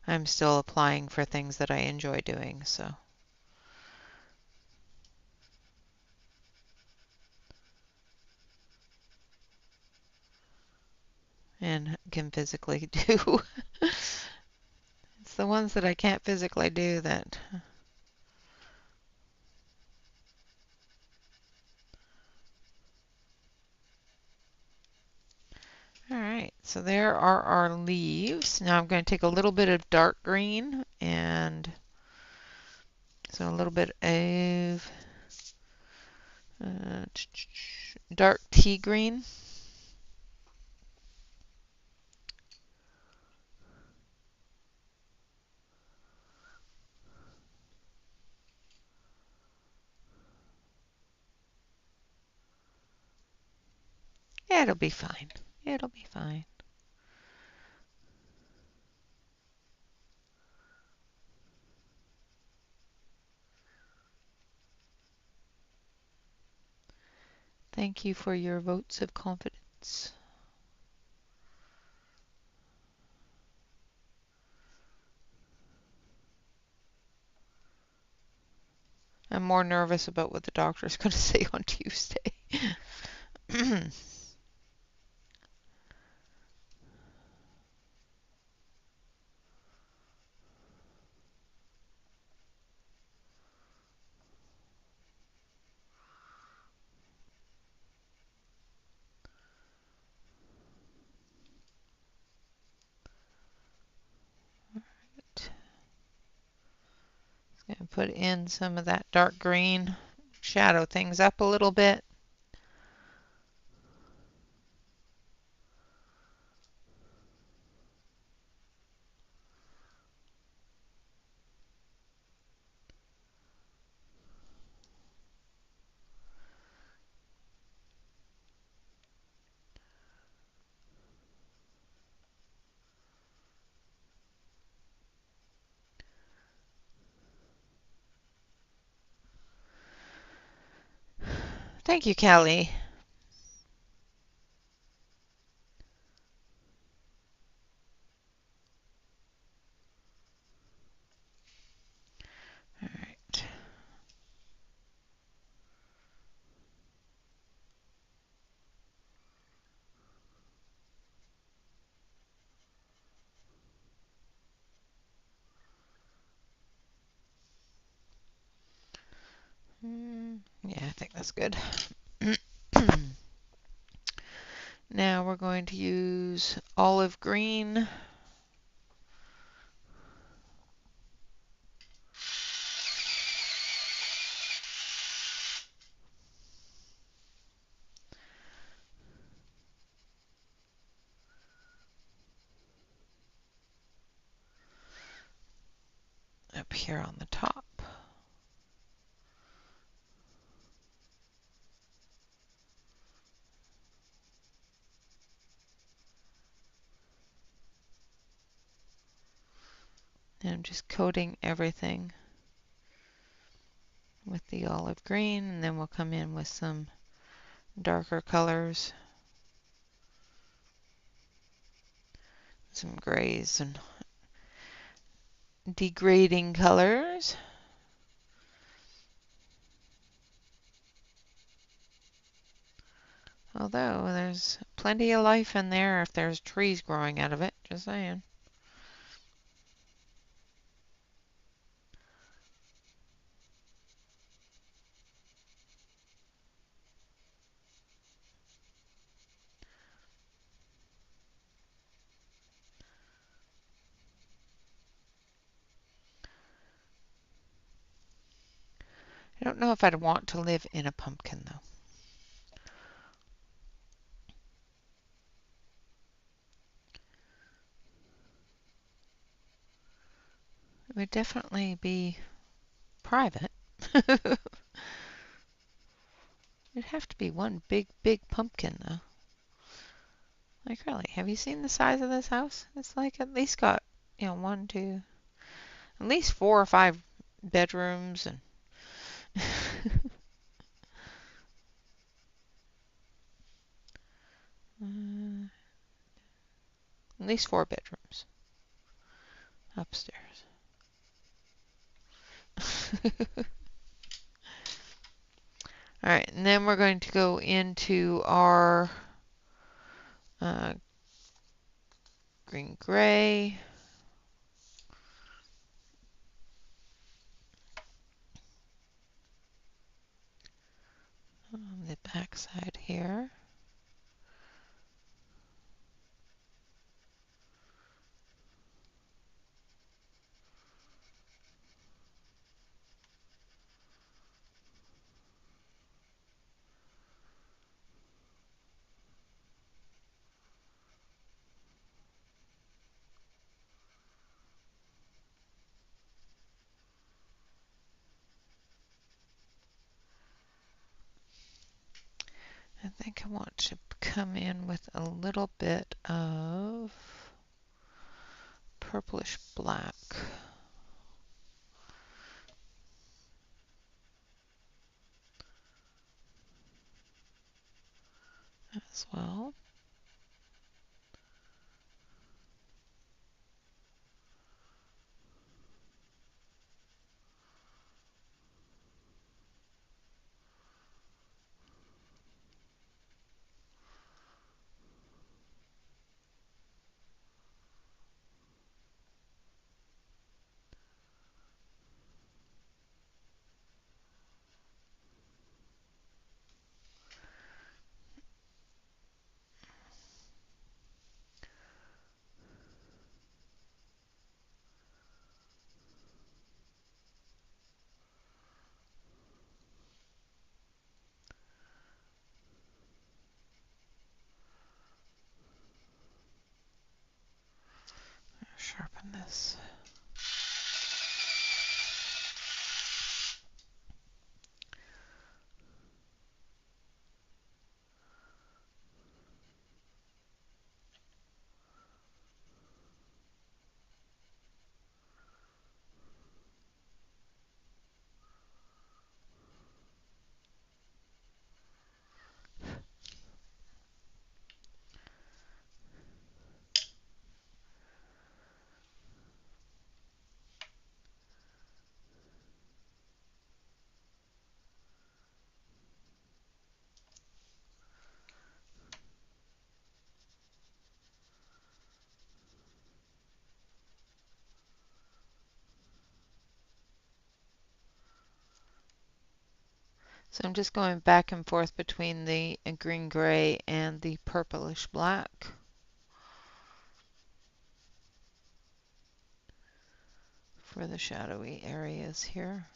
I'm still applying for things that I enjoy doing. So and can physically do. It's the ones that I can't physically do that. All right. so there are our leaves. Now I'm going to take a little bit of dark green and so a little bit of uh, dark tea green. It'll be fine. It'll be fine. Thank you for your votes of confidence. I'm more nervous about what the doctor's going to say on Tuesday. Gonna put in some of that dark green, shadow things up a little bit. Thank you, Kelly. All right. Yeah, I think that's good. Now we're going to use olive green. Up here on the top. And I'm just coating everything with the olive green, and then we'll come in with some darker colors, some grays and degrading colors. Although there's plenty of life in there if there's trees growing out of it, just saying. I don't know if I'd want to live in a pumpkin though. It would definitely be private. It'd have to be one big, big pumpkin though. Like really, have you seen the size of this house? It's like at least got, one, two, at least 4 or 5 bedrooms and at least 4 bedrooms upstairs. All right, and then we're going to go into our green gray. On the back side here. I think I want to come in with a little bit of purplish black as well. Sharpen this. So I'm just going back and forth between the green gray and the purplish black for the shadowy areas here.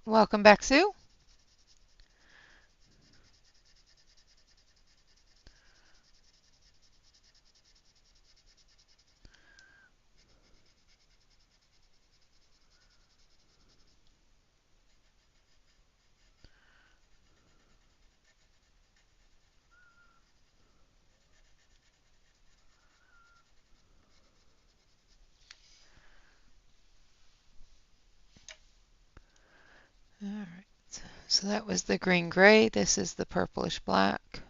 Welcome back, Sue. All right, so that was the green gray. This is the purplish black.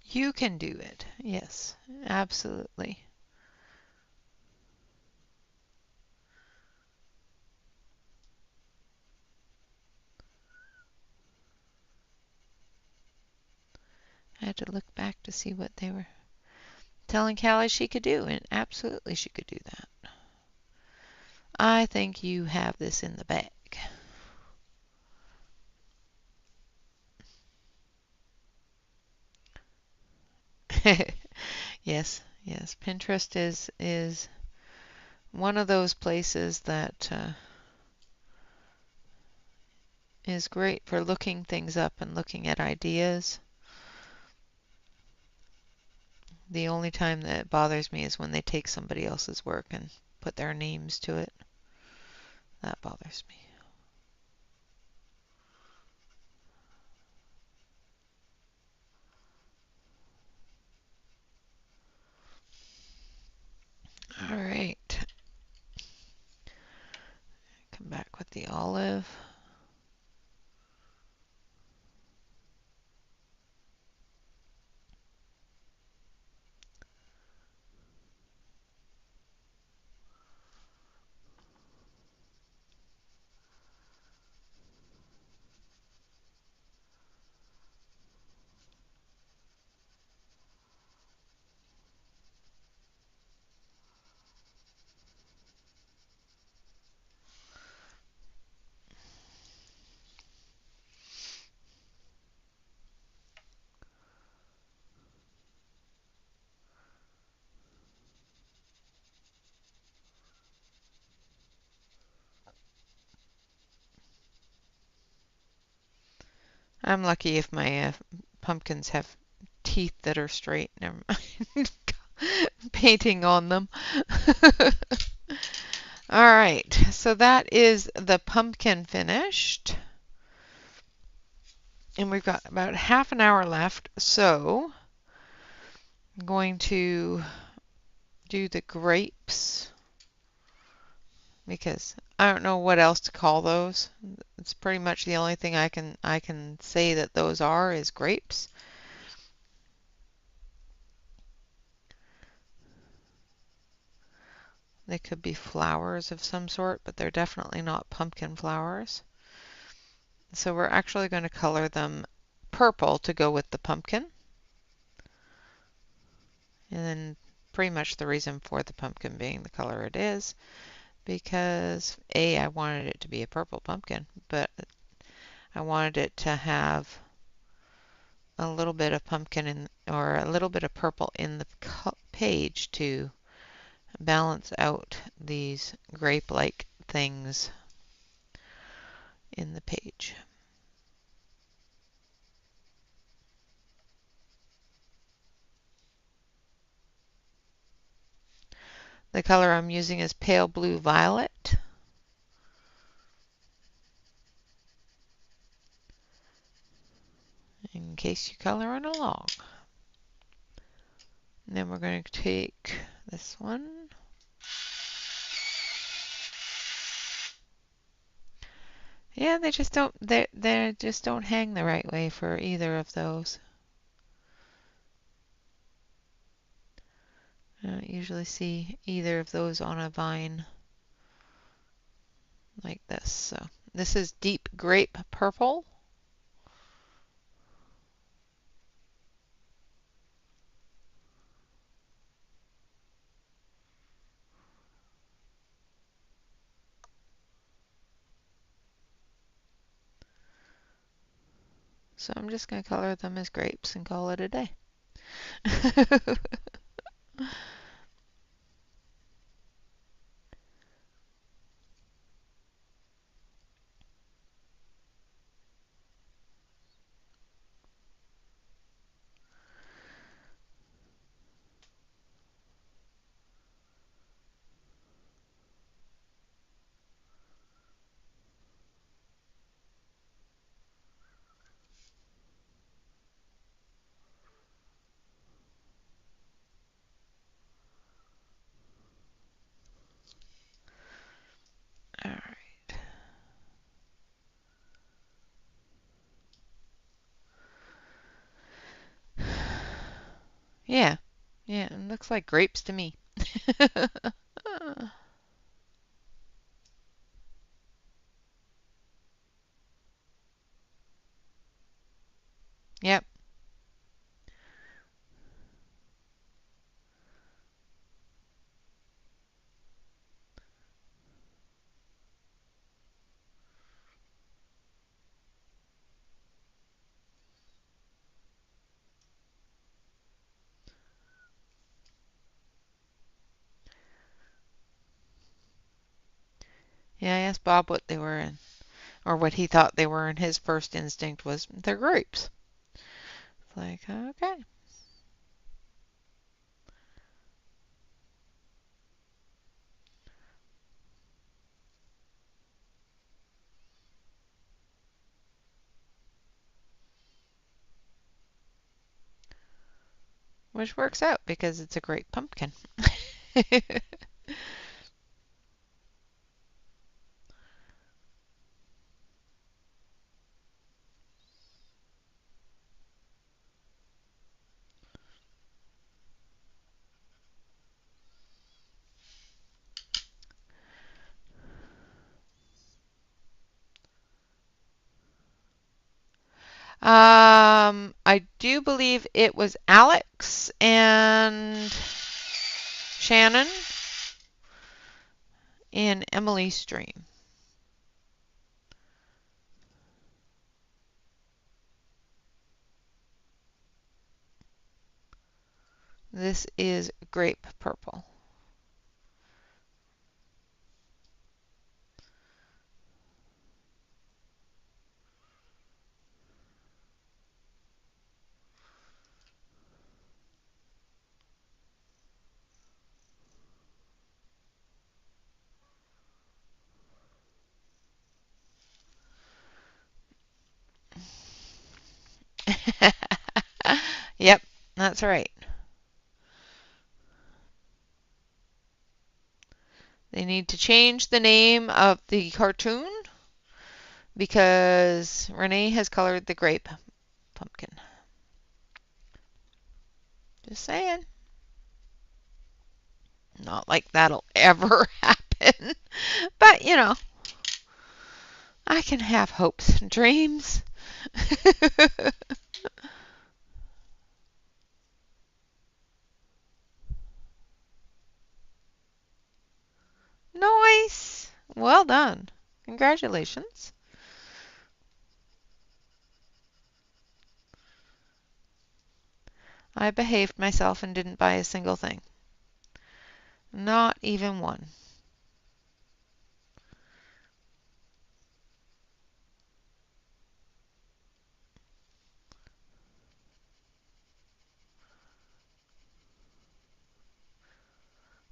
You can do it. Yes, absolutely. had to look back to see what they were telling Callie she could do, and absolutely she could do that. I think you have this in the bag. Yes, yes. Pinterest is one of those places that is great for looking things up and looking at ideas. The only time that it bothers me is when they take somebody else's work and put their names to it. That bothers me. All right. Come back with the olive. I'm lucky if my pumpkins have teeth that are straight. Never mind. Painting on them. All right, so that is the pumpkin finished. And we've got about half an hour left, so I'm going to do the grapes because I don't know what else to call those. It's pretty much the only thing I can say that those are is grapes. They could be flowers of some sort, but they're definitely not pumpkin flowers. So we're actually going to color them purple to go with the pumpkin. And then pretty much the reason for the pumpkin being the color it is because A, I wanted it to be a purple pumpkin, but I wanted it to have a little bit of pumpkin in, or a little bit of purple in the page to balance out these grape-like things in the page. The color I'm using is pale blue violet. In case you're coloring along. And then we're going to take this one. Yeah, they just don't hang the right way for either of those. I don't usually see either of those on a vine like this. So this is deep grape purple. So I'm just going to color them as grapes and call it a day. All right. Yeah. Yeah, it looks like grapes to me. Yep. Yeah, I asked Bob what they were in, or what he thought they were, and his first instinct was they're grapes. It's like, okay. Which works out because it's a great pumpkin. I do believe it was Alex and Shannon in Emily's stream. This is grape purple. Yep, that's right. They need to change the name of the cartoon because Renee has colored the grape pumpkin. Just saying. Not like that'll ever happen. But, I can have hopes and dreams. Nice. Well done. Congratulations. I behaved myself and didn't buy a single thing. Not even one.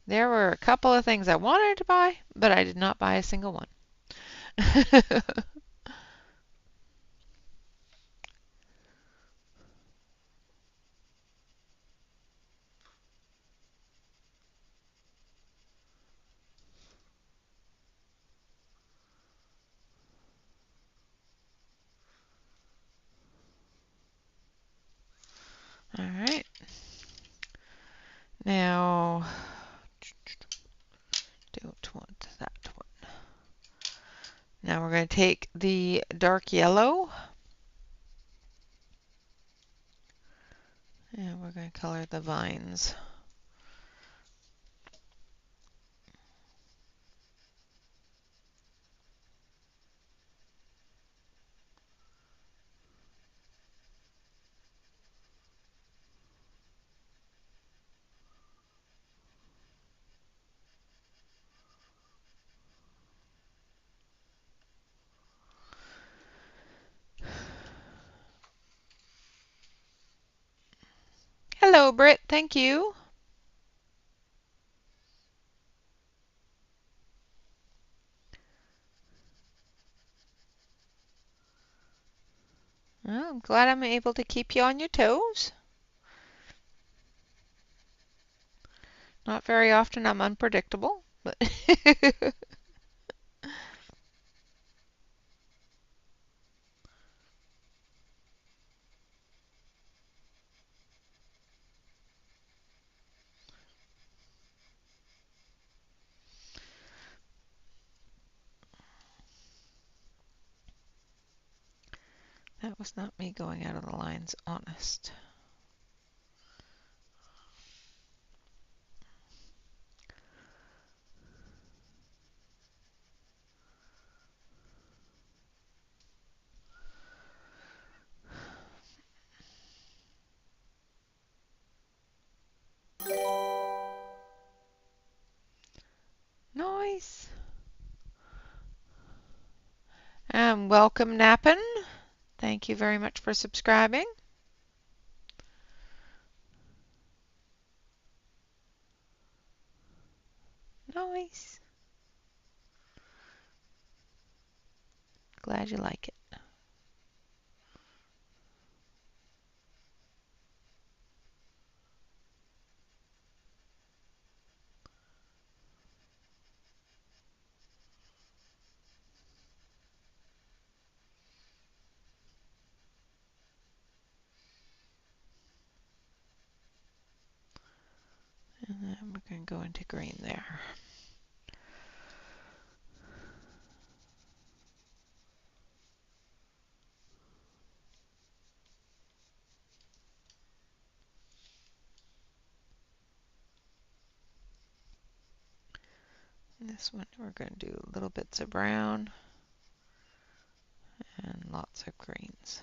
There were a couple of things I wanted to buy, but I did not buy a single one. All right. Now, don't want that one. Now we're going to take the dark yellow and we're going to color the vines. Hello, Britt. Thank you. Well, I'm glad I'm able to keep you on your toes. Not very often I'm unpredictable, but that was not me going out of the lines, honest. Nice. and welcome, Nappin. Thank you very much for subscribing. Nice. Glad you like it. And then we're going to go into green there. This one we're going to do little bits of brown and lots of greens.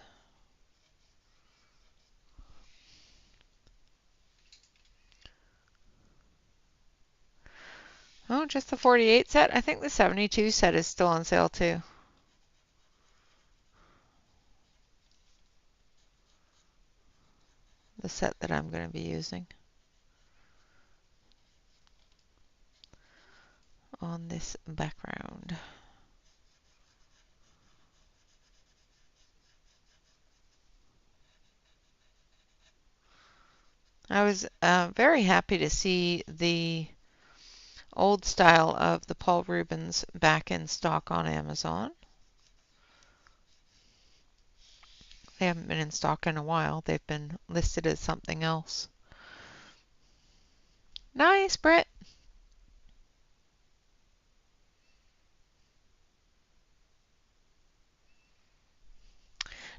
Oh, just the 48 set? I think the 72 set is still on sale too. The set that I'm going to be using on this background. I was very happy to see the old style of the Paul Rubens back in stock on Amazon. They haven't been in stock in a while. They've been listed as something else. Nice, Britt.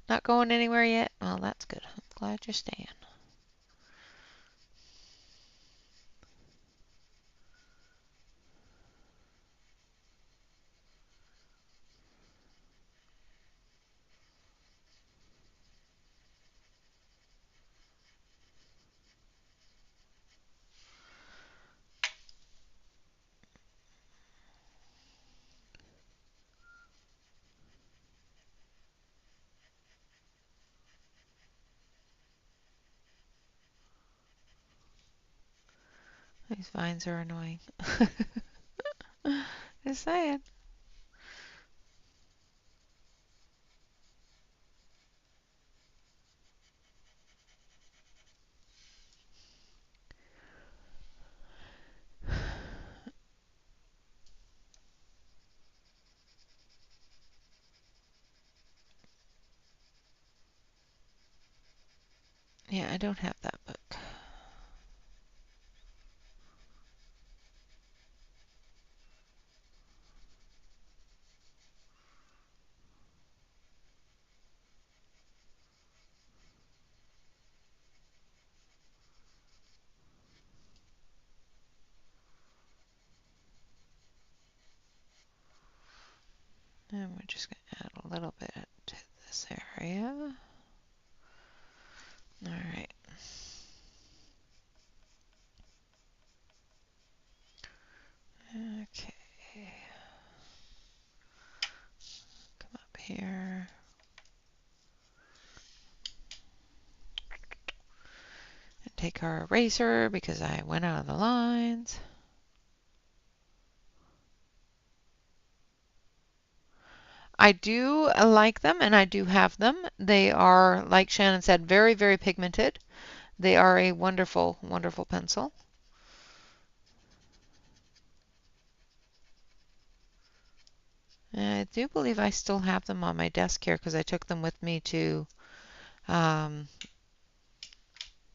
Not going anywhere yet? Well, that's good. I'm glad you're staying. These vines are annoying. Just saying. Yeah, I don't have that book. And we're just going to add a little bit to this area. All right. Okay. Come up here. And take our eraser because I went out of the lines. I do like them and I do have them. They are, like Shannon said, very, very pigmented. They are a wonderful, wonderful pencil. I do believe I still have them on my desk here because I took them with me to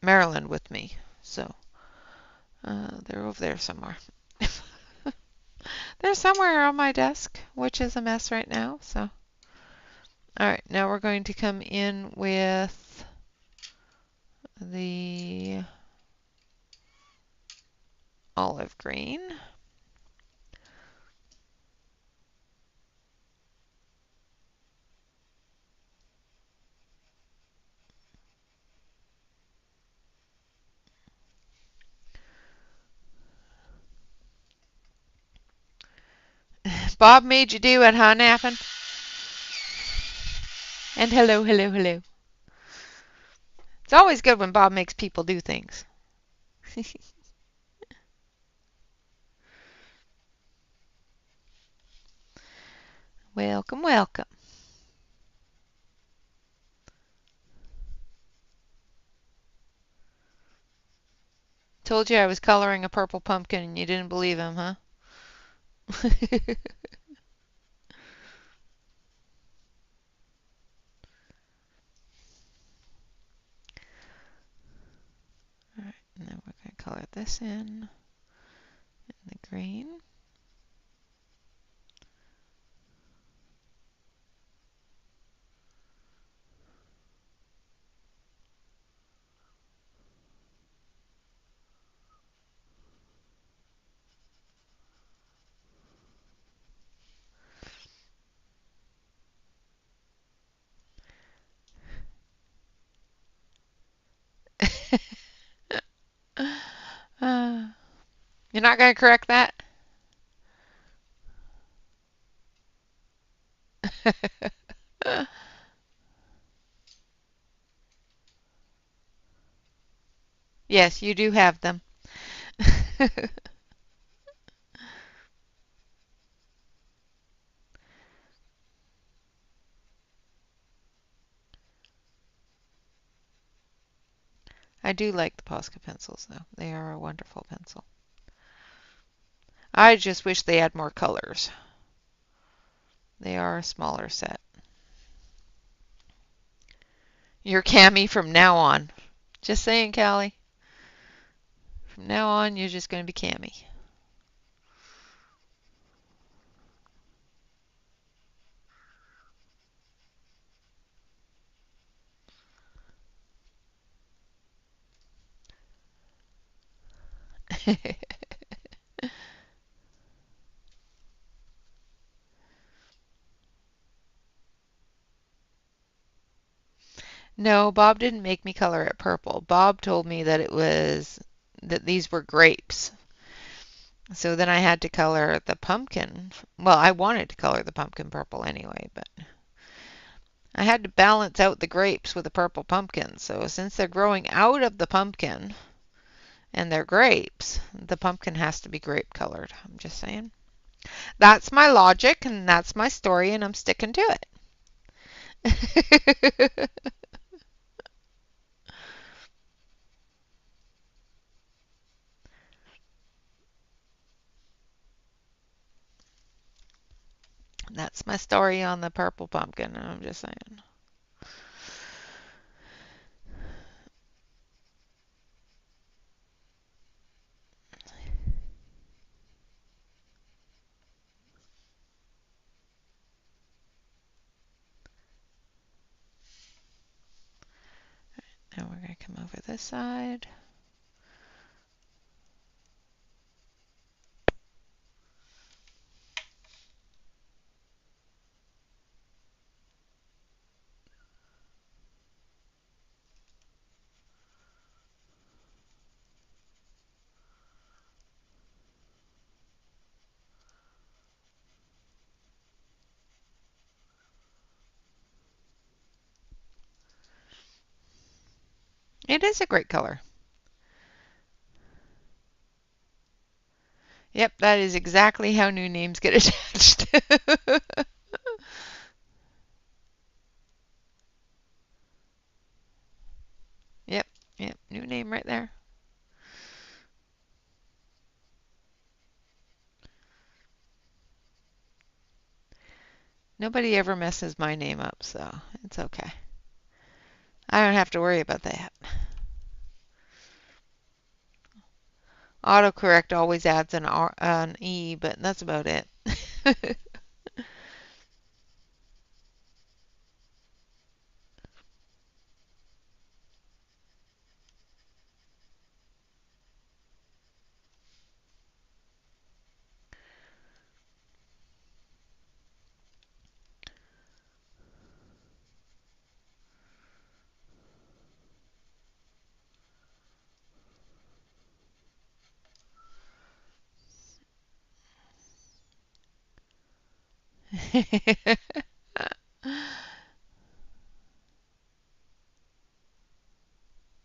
Maryland with me. So they're over there somewhere. They're somewhere on my desk, which is a mess right now. So, all right, now we're going to come in with the olive green. Bob made you do it, huh, Nappin? And hello, hello, hello. It's always good when Bob makes people do things. Welcome, welcome. Told you I was coloring a purple pumpkin and you didn't believe him, huh? Alright, and then we're going to color this in the green. uh, you're not going to correct that? Yes, you do have them. I do like the Posca pencils, though. They are a wonderful pencil. I just wish they had more colors. They are a smaller set. You're Cammy from now on. Just saying, Callie. From now on, you're just going to be Cammy. No, Bob didn't make me color it purple. Bob told me that that these were grapes. So then I had to color the pumpkin. Well, I wanted to color the pumpkin purple anyway, but I had to balance out the grapes with the purple pumpkin. So since they're growing out of the pumpkin and they're grapes, the pumpkin has to be grape colored. I'm just saying. That's my logic and that's my story and I'm sticking to it. That's my story on the purple pumpkin. I'm just saying. Now we're going to come over this side. It is a great color. Yep, that is exactly how new names get attached. Yep, yep, new name right there. Nobody ever messes my name up, so it's okay. I don't have to worry about that. Autocorrect always adds an E, but that's about it.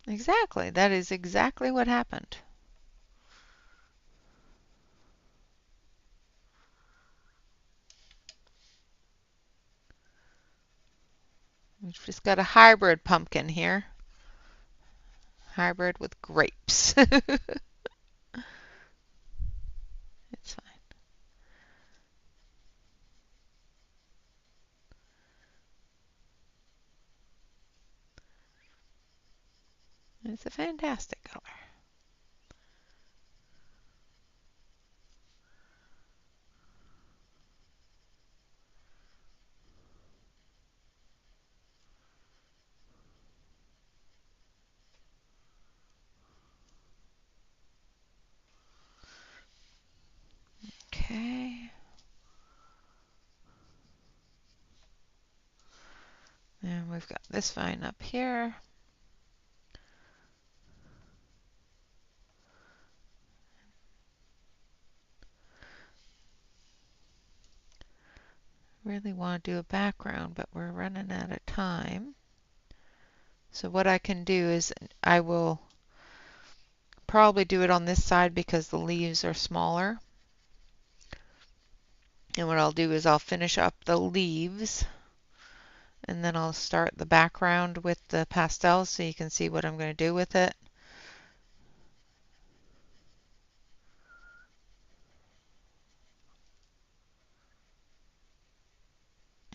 Exactly. That is exactly what happened. We've just got a hybrid pumpkin here. Hybrid with grapes. It's fine. It's a fantastic color. Okay. And we've got this vine up here. Really want to do a background, but we're running out of time. So what I can do is I will probably do it on this side because the leaves are smaller. And what I'll do is I'll finish up the leaves and then I'll start the background with the pastels so you can see what I'm going to do with it.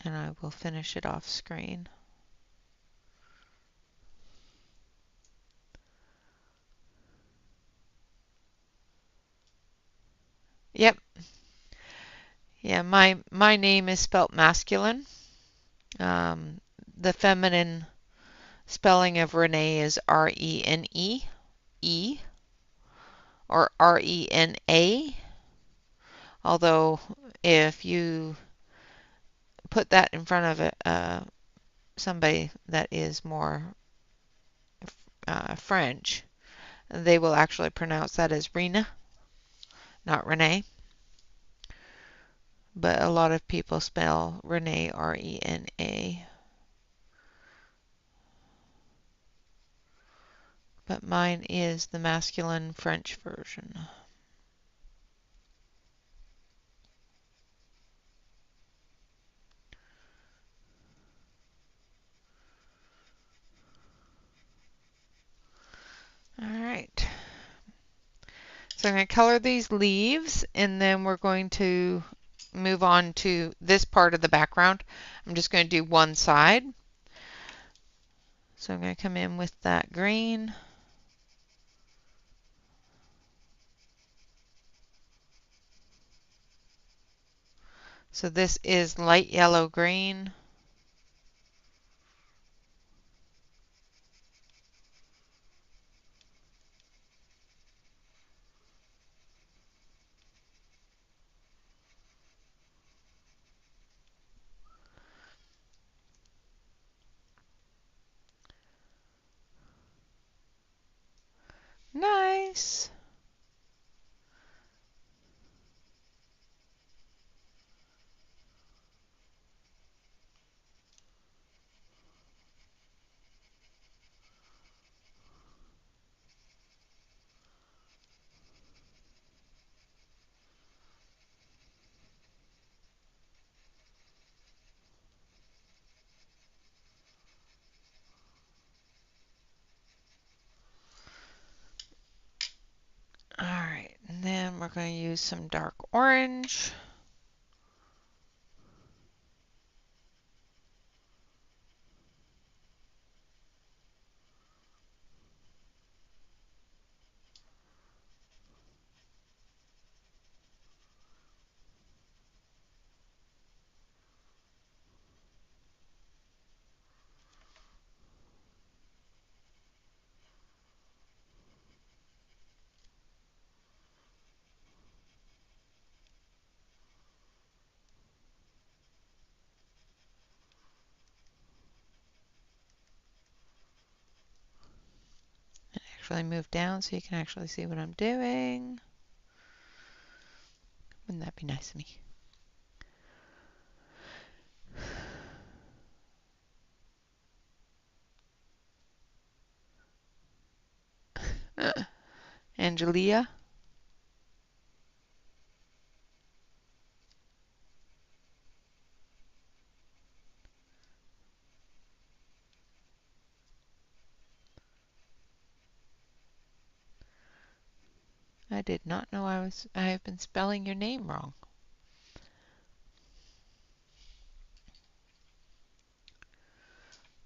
And I will finish it off screen. Yep. Yeah, my name is spelt masculine. Um, the feminine spelling of Renee is R-E-N-E, E, or R-E-N-A. Although if you put that in front of somebody that is more French, they will actually pronounce that as Rena, not Renee. But a lot of people spell Renee R-E-N-A. But mine is the masculine French version. All right. So I'm going to color these leaves and then we're going to move on to this part of the background. I'm just going to do one side. So I'm going to come in with that green. So this is light yellow green. Nice. All right, and then we're going to use some dark orange. Actually move down so you can actually see what I'm doing. Wouldn't that be nice of me? Angelia. I did not know I have been spelling your name wrong.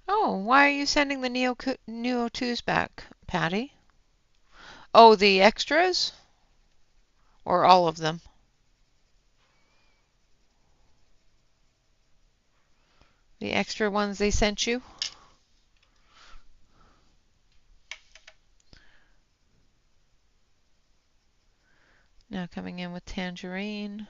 Oh, why are you sending the Neo 2s back, Patty? Oh, the extras? Or all of them? The extra ones they sent you? Now coming in with tangerine.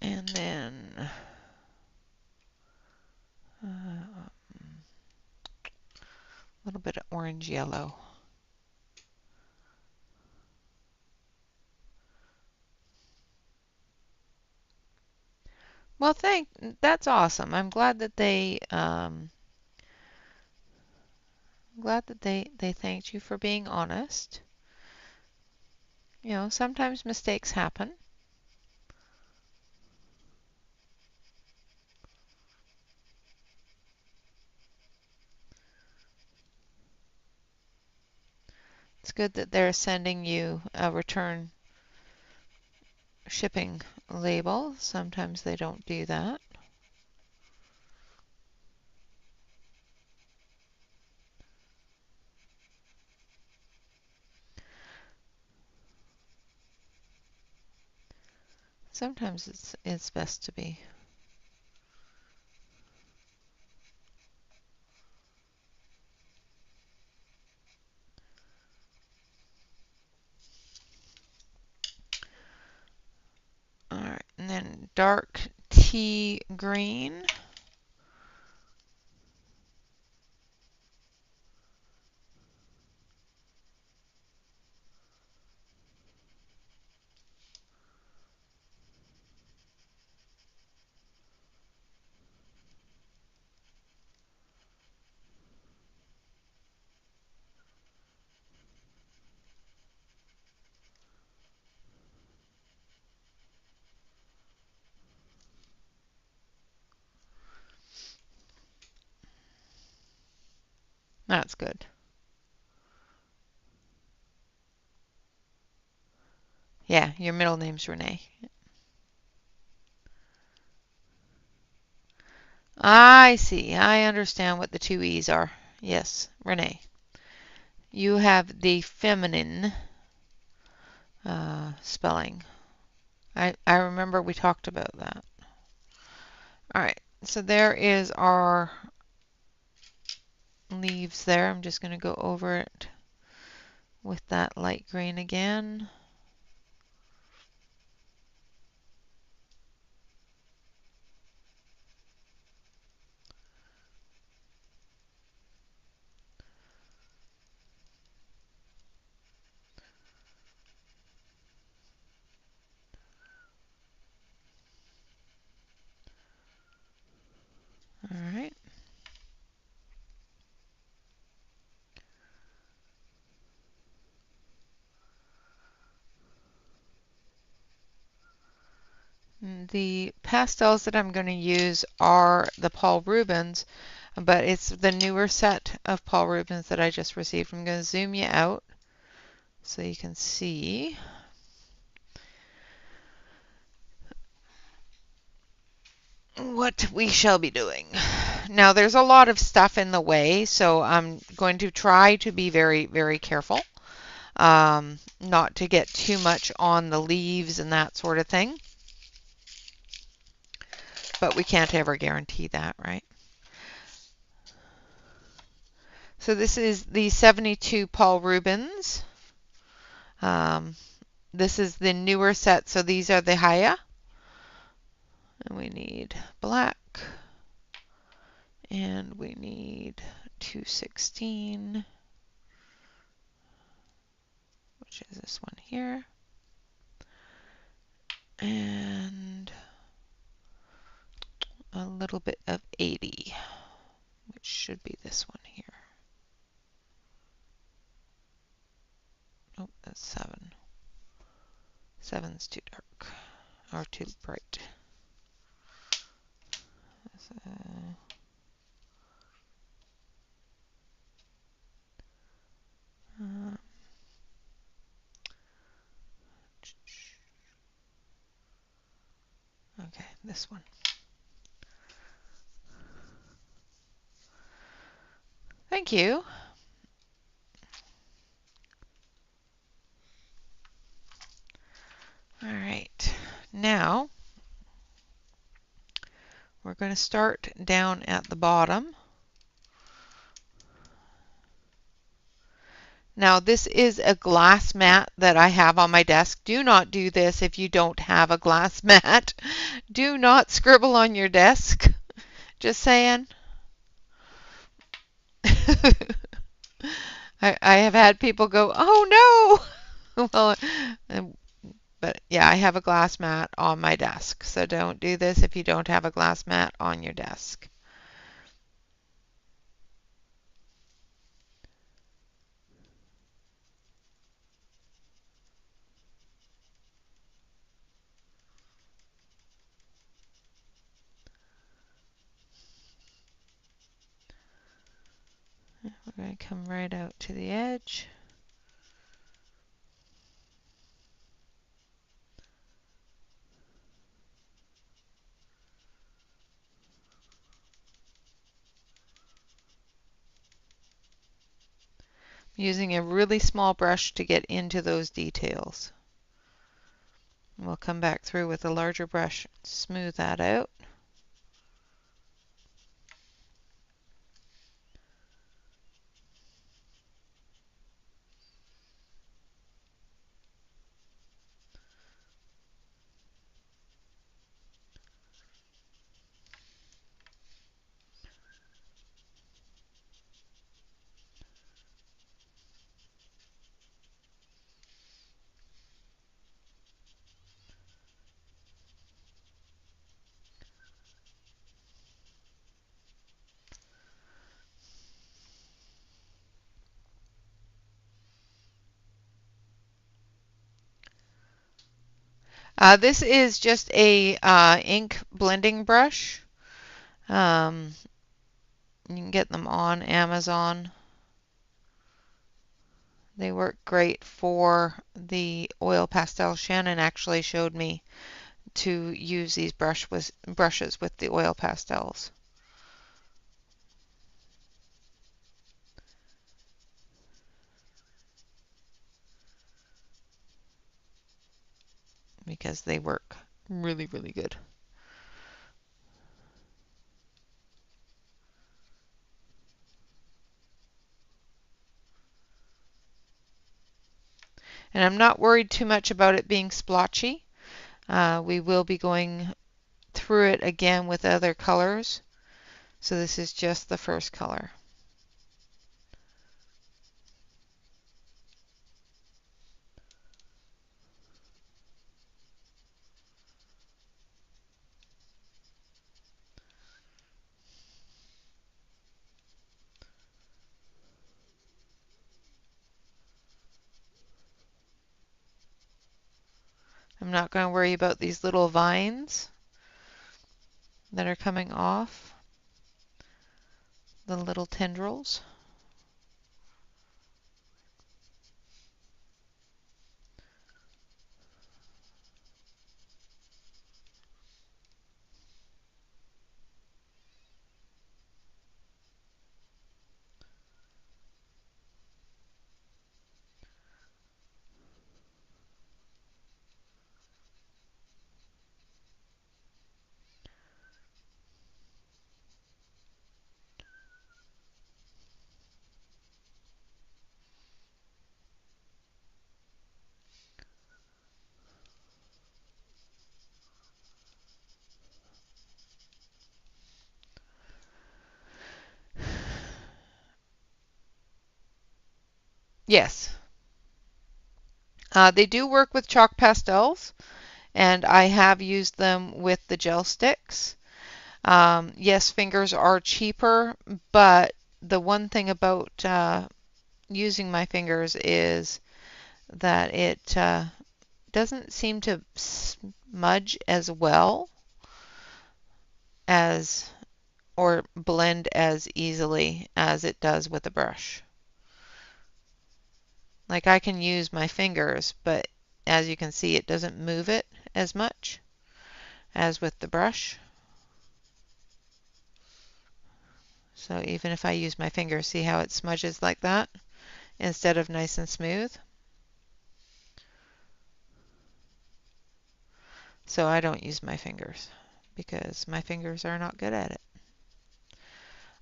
And then a little bit of orange yellow. Well, that's awesome. I'm glad that they thanked you for being honest. You know, sometimes mistakes happen. It's good that they're sending you a return shipping label. Sometimes they don't do that. Sometimes it's best to be. All right, and then dark tea green. That's good. Yeah, your middle name's Renee. I see. I understand what the two E's are. Yes, Renee. You have the feminine spelling. I remember we talked about that. All right, so there is our leaves there. I'm just going to go over it with that light green again. All right. The pastels that I'm going to use are the Paul Rubens, but it's the newer set of Paul Rubens that I just received. I'm going to zoom you out so you can see. What we shall be doing. Now there's a lot of stuff in the way, so I'm going to try to be very, very careful, not to get too much on the leaves and that sort of thing. But we can't ever guarantee that, right? So this is the 72 Paul Rubens. This is the newer set, so these are the Haya. And we need black. And we need 216, which is this one here. And a little bit of 80, which should be this one here. Oh, that's 7. 7's too dark, or too bright. So, okay, this one. Thank you. All right, now we're going to start down at the bottom. Now this is a glass mat that I have on my desk. Do not do this if you don't have a glass mat. Do not scribble on your desk. Just saying. I have had people go, oh no! Well, but yeah, I have a glass mat on my desk. So don't do this if you don't have a glass mat on your desk. We're going to come right out to the edge. Using a really small brush to get into those details. We'll come back through with a larger brush, smooth that out. This is just a ink blending brush. You can get them on Amazon. They work great for the oil pastel. Shannon actually showed me to use these brushes with the oil pastels. Because they work really, really good. And I'm not worried too much about it being splotchy. We will be going through it again with other colors. So this is just the first color. I'm not going to worry about these little vines that are coming off, the little tendrils. Yes. They do work with chalk pastels, and I have used them with the gel sticks. Yes, fingers are cheaper, but the one thing about using my fingers is that it doesn't seem to smudge as well as or blend as easily as it does with a brush. Like I can use my fingers, but as you can see, it doesn't move it as much as with the brush. So even if I use my fingers, see how it smudges like that instead of nice and smooth? So I don't use my fingers because my fingers are not good at it.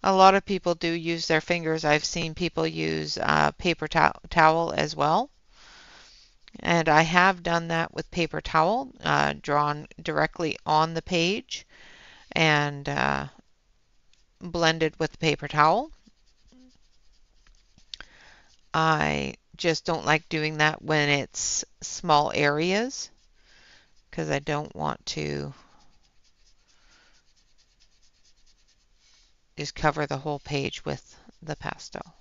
A lot of people do use their fingers. I've seen people use paper towel as well. And I have done that with paper towel, drawn directly on the page and blended with paper towel. I just don't like doing that when it's small areas because I don't want to just cover the whole page with the pastel.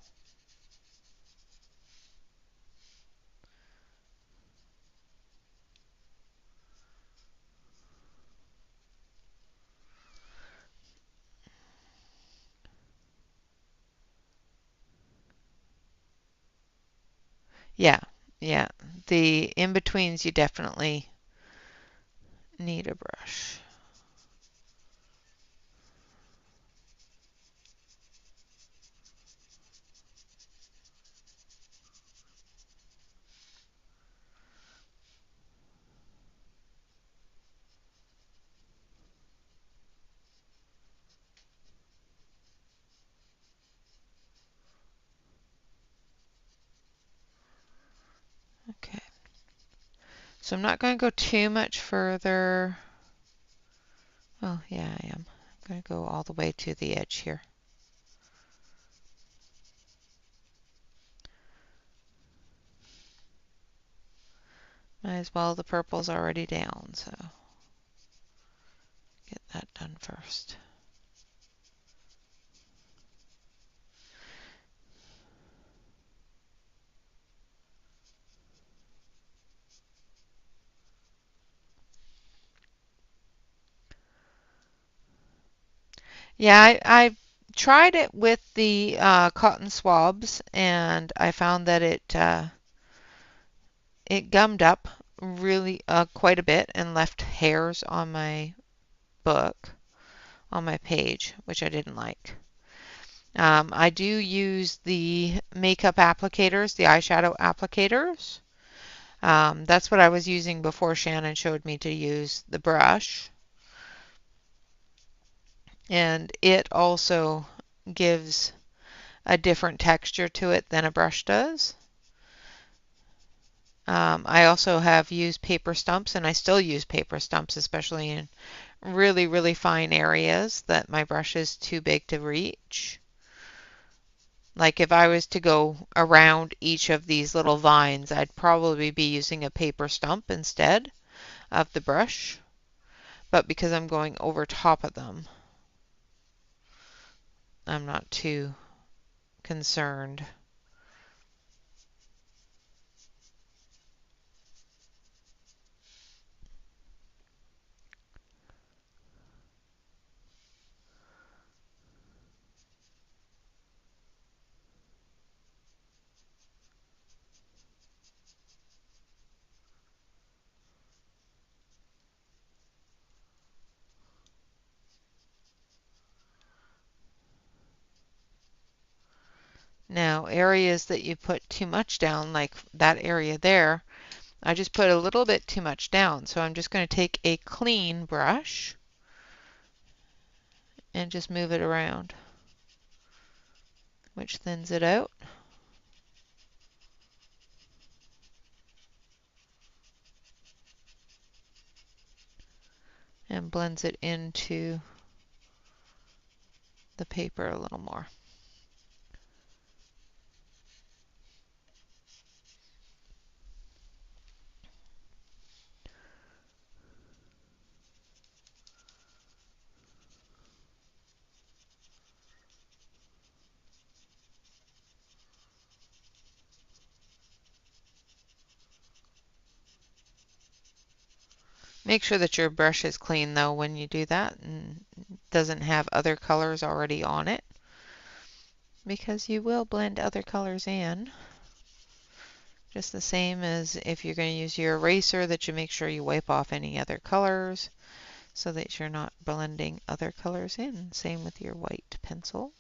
Yeah, yeah. The in-betweens you definitely need a brush. Okay. So I'm not going to go too much further. Oh, yeah, I am. I'm going to go all the way to the edge here. Might as well, the purple's already down, so get that done first. Yeah, I tried it with the cotton swabs, and I found that it gummed up really quite a bit and left hairs on my book, on my page, which I didn't like. I do use the makeup applicators, the eyeshadow applicators. That's what I was using before Shannon showed me to use the brush. And it also gives a different texture to it than a brush does. I also have used paper stumps, and I still use paper stumps, especially in really, really fine areas that my brush is too big to reach. Like if I was to go around each of these little vines, I'd probably be using a paper stump instead of the brush. But because I'm going over top of them, I'm not too concerned. Now, areas that you put too much down, like that area there, I just put a little bit too much down. So I'm just going to take a clean brush and just move it around, which thins it out. And blends it into the paper a little more. Make sure that your brush is clean though when you do that and doesn't have other colors already on it, because you will blend other colors in. Just the same as if you're going to use your eraser, that you make sure you wipe off any other colors so that you're not blending other colors in. Same with your white pencil.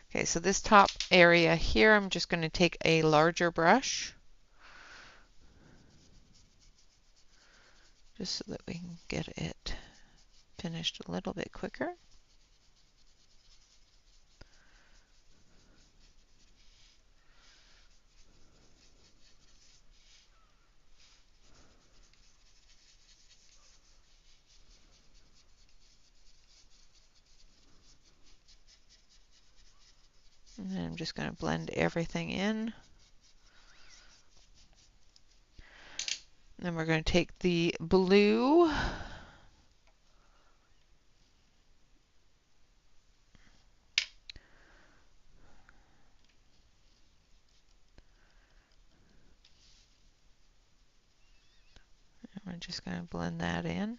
Okay, so this top area here, I'm just going to take a larger brush just so that we can get it finished a little bit quicker. And then I'm just going to blend everything in. Then we're going to take the blue and we're just going to blend that in.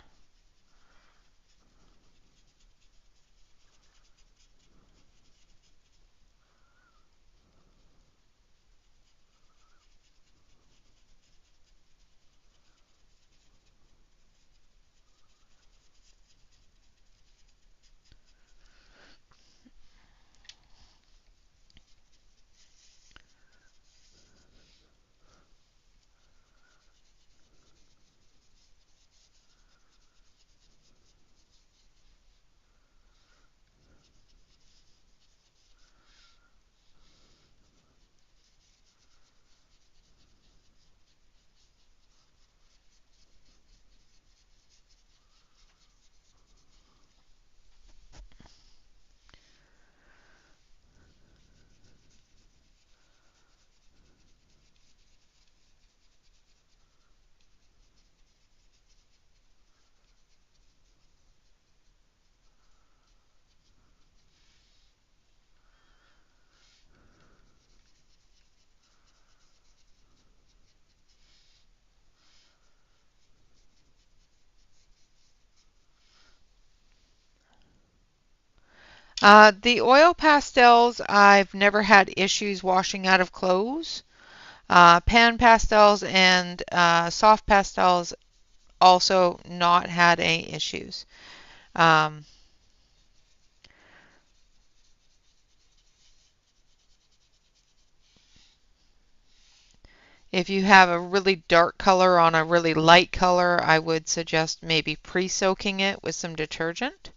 The oil pastels, I've never had issues washing out of clothes. Pan pastels and soft pastels also not had any issues. Um, if you have a really dark color on a really light color, I would suggest maybe pre-soaking it with some detergent.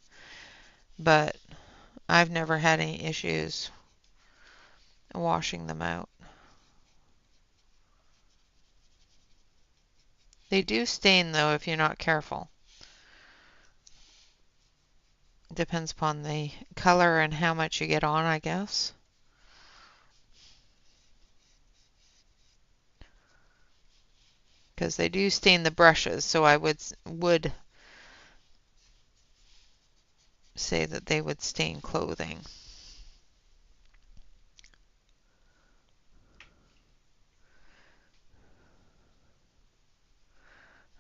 But I've never had any issues washing them out. They do stain though if you're not careful. It depends upon the color and how much you get on, I guess. Because they do stain the brushes, so I would say that they would stain clothing.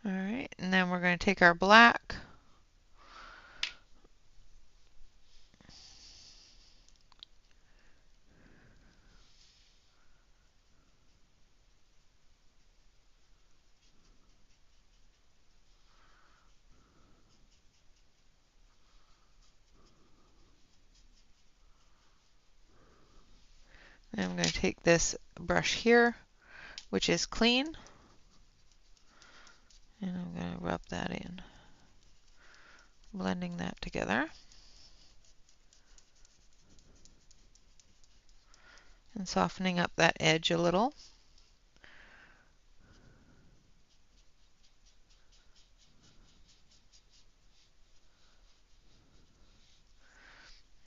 All right, and then we're going to take our black. And I'm going to take this brush here, which is clean, and I'm going to rub that in, blending that together. And softening up that edge a little.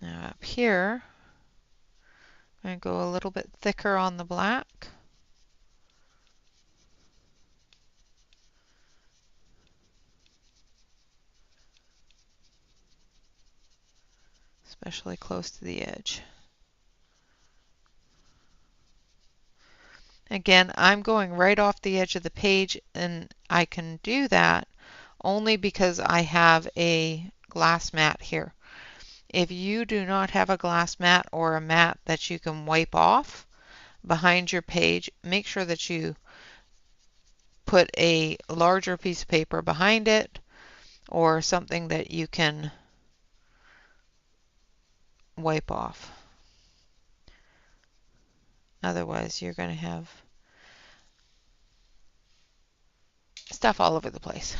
Now up here, I'm going to go a little bit thicker on the black. Especially close to the edge. Again, I'm going right off the edge of the page, and I can do that only because I have a glass mat here. If you do not have a glass mat or a mat that you can wipe off behind your page, make sure that you put a larger piece of paper behind it or something that you can wipe off. Otherwise, you're going to have stuff all over the place.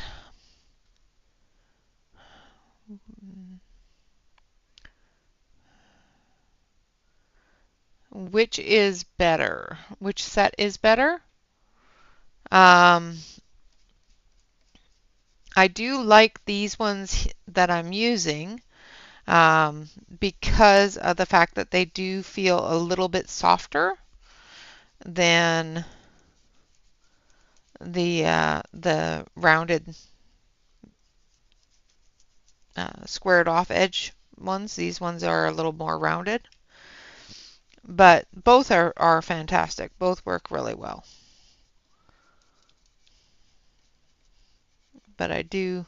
Which is better? Which set is better? I do like these ones that I'm using because of the fact that they do feel a little bit softer than the rounded squared off edge ones. These ones are a little more rounded, but both are fantastic. Both work really well. But I do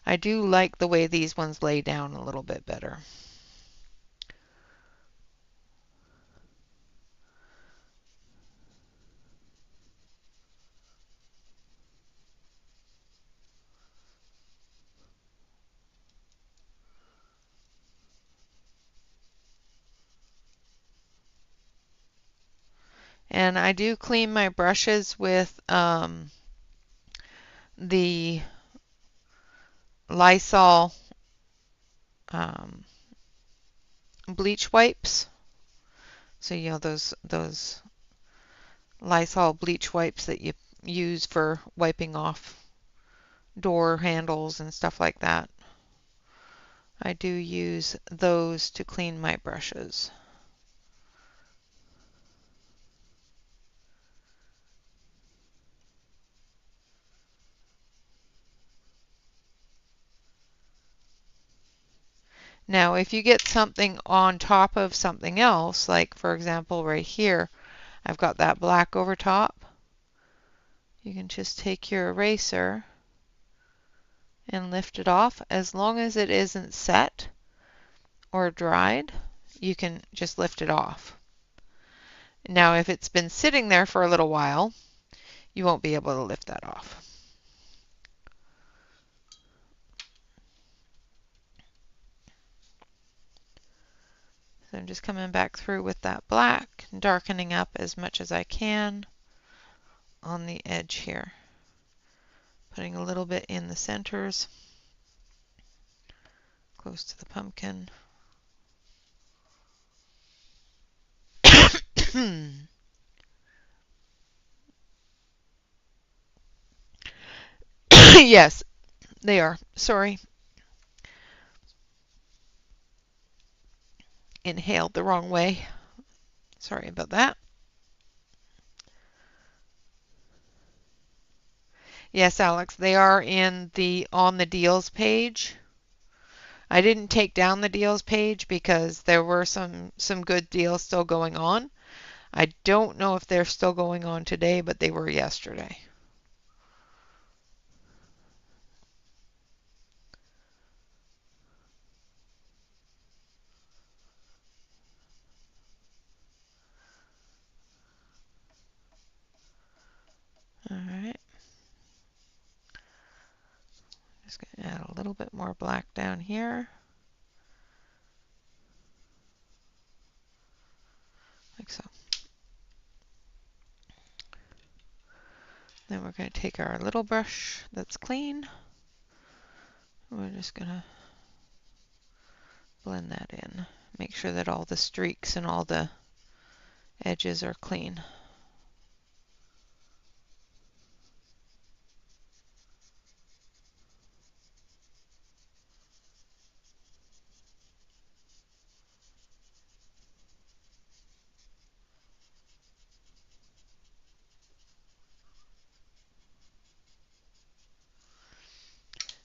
like the way these ones lay down a little bit better. And I do clean my brushes with the Lysol bleach wipes. So you know those Lysol bleach wipes that you use for wiping off door handles and stuff like that. I do use those to clean my brushes. Now, if you get something on top of something else, like for example right here, I've got that black over top, you can just take your eraser and lift it off. As long as it isn't set or dried, you can just lift it off. Now, if it's been sitting there for a little while, you won't be able to lift that off. So I'm just coming back through with that black, darkening up as much as I can on the edge here. Putting a little bit in the centers, close to the pumpkin. Yes, they are. Sorry. Inhaled the wrong way. Sorry about that. Yes, Alex, they are in the on the deals page. I didn't take down the deals page because there were some good deals still going on. I don't know if they're still going on today, but they were yesterday. All right. Just going to add a little bit more black down here. Like so. Then we're going to take our little brush that's clean. We're just going to blend that in. Make sure that all the streaks and all the edges are clean.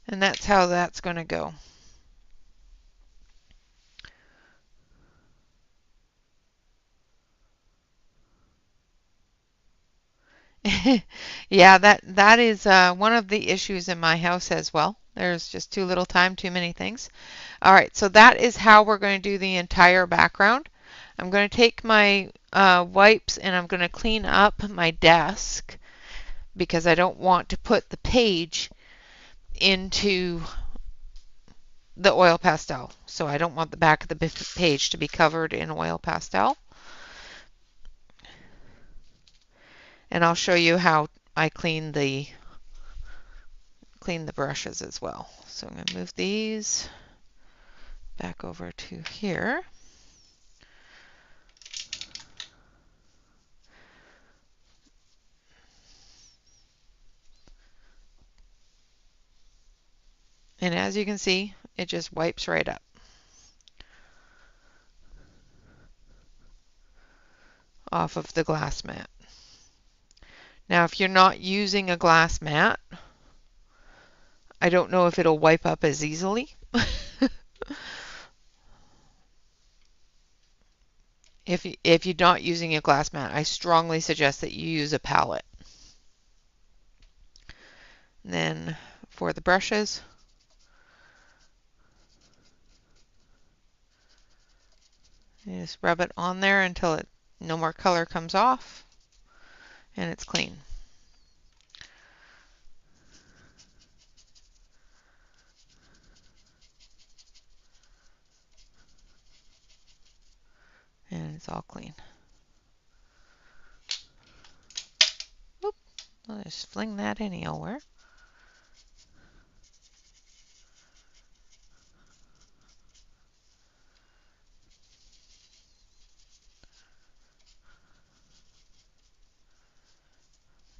And that's how that's going to go. Yeah, that is one of the issues in my house as well. There's just too little time, too many things. All right, so that is how we're going to do the entire background. I'm going to take my wipes and I'm going to clean up my desk because I don't want to put the page into the oil pastel. So I don't want the back of the page to be covered in oil pastel. And I'll show you how I clean the brushes as well. So I'm going to move these back over to here. And as you can see, it just wipes right up off of the glass mat. Now, if you're not using a glass mat, I don't know if it'll wipe up as easily. If you're not using a glass mat, I strongly suggest that you use a palette. And then for the brushes, you just rub it on there until no more color comes off and it's clean. And it's all clean. Oop, I'll just fling that anywhere.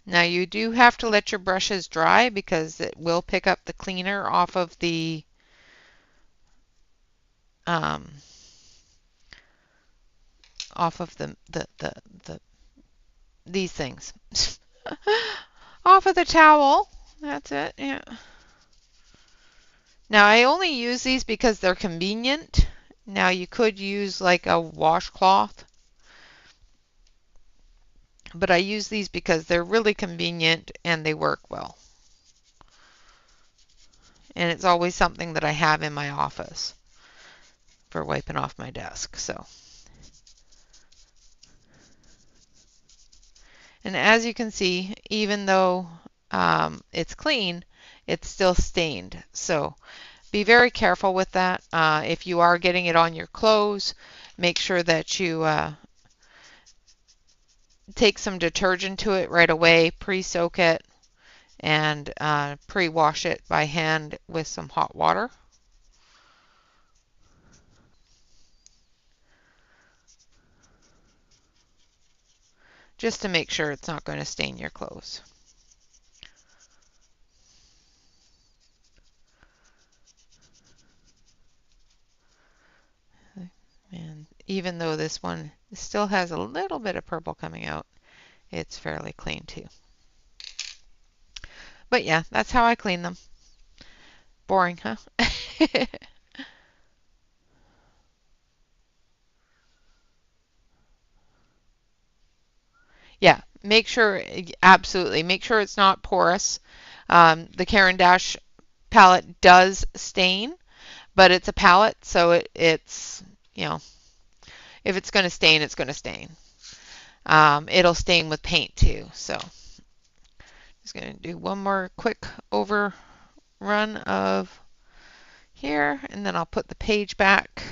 Now you do have to let your brushes dry because it will pick up the cleaner off of the um, these things. Off of the towel. That's it. Yeah. Now I only use these because they're convenient. Now you could use like a washcloth, but I use these because they're really convenient and they work well. And it's always something that I have in my office for wiping off my desk. So, and as you can see, even though it's clean, it's still stained. So be very careful with that. If you are getting it on your clothes, make sure that you take some detergent to it right away, pre-soak it, and pre-wash it by hand with some hot water. Just to make sure it's not going to stain your clothes. And even though this one still has a little bit of purple coming out, it's fairly clean too. But yeah, that's how I clean them. Boring, huh? Yeah, make sure, absolutely, make sure it's not porous. The Caran d'Ache palette does stain, but it's a palette, so it's, you know, if it's going to stain, it's going to stain. It'll stain with paint too, so just going to do one more quick overrun of here, and then I'll put the page back.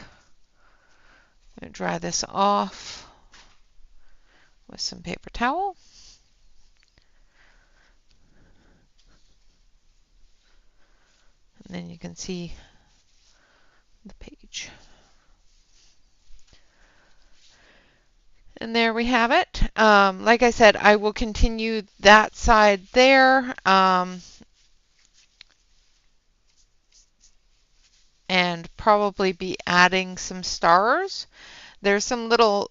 I'm going to dry this off with some paper towel. And then you can see the page. And there we have it. Like I said, I will continue that side there. And probably be adding some stars. There's some little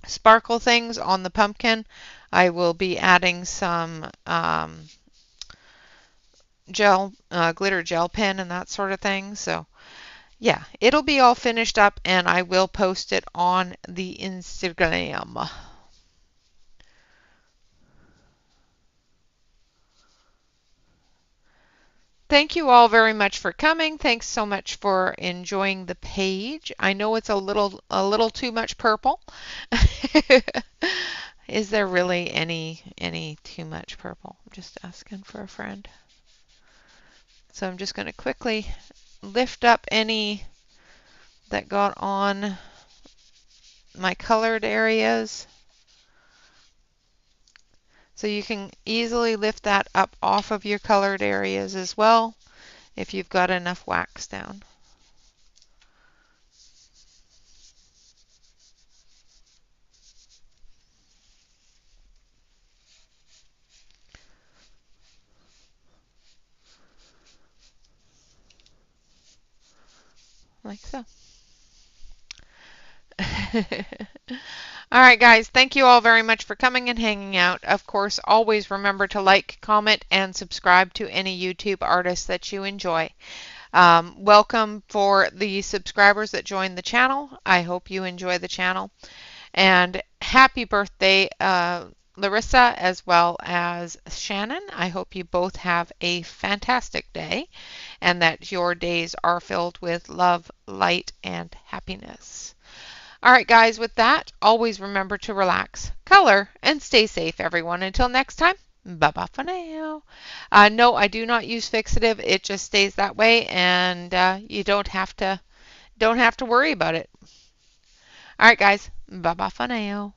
sparkle things on the pumpkin. I will be adding some glitter gel pen and that sort of thing. So yeah, it'll be all finished up and I will post it on the Instagram. Thank you all very much for coming. Thanks so much for enjoying the page. I know it's a little too much purple. Is there really any too much purple? I'm just asking for a friend. So I'm just going to quickly lift up any that got on my colored areas. So you can easily lift that up off of your colored areas as well if you've got enough wax down. Like so. All right, guys, thank you all very much for coming and hanging out. Of course, always remember to like, comment, and subscribe to any YouTube artists that you enjoy. Welcome for the subscribers that joined the channel. I hope you enjoy the channel. And happy birthday, Larissa, as well as Shannon. I hope you both have a fantastic day and that your days are filled with love, light, and happiness. All right, guys, with that, always remember to relax, color, and stay safe, everyone. Until next time, bye-bye for now. No, I do not use fixative. It just stays that way, and you don't have to worry about it. All right, guys, bye-bye for now.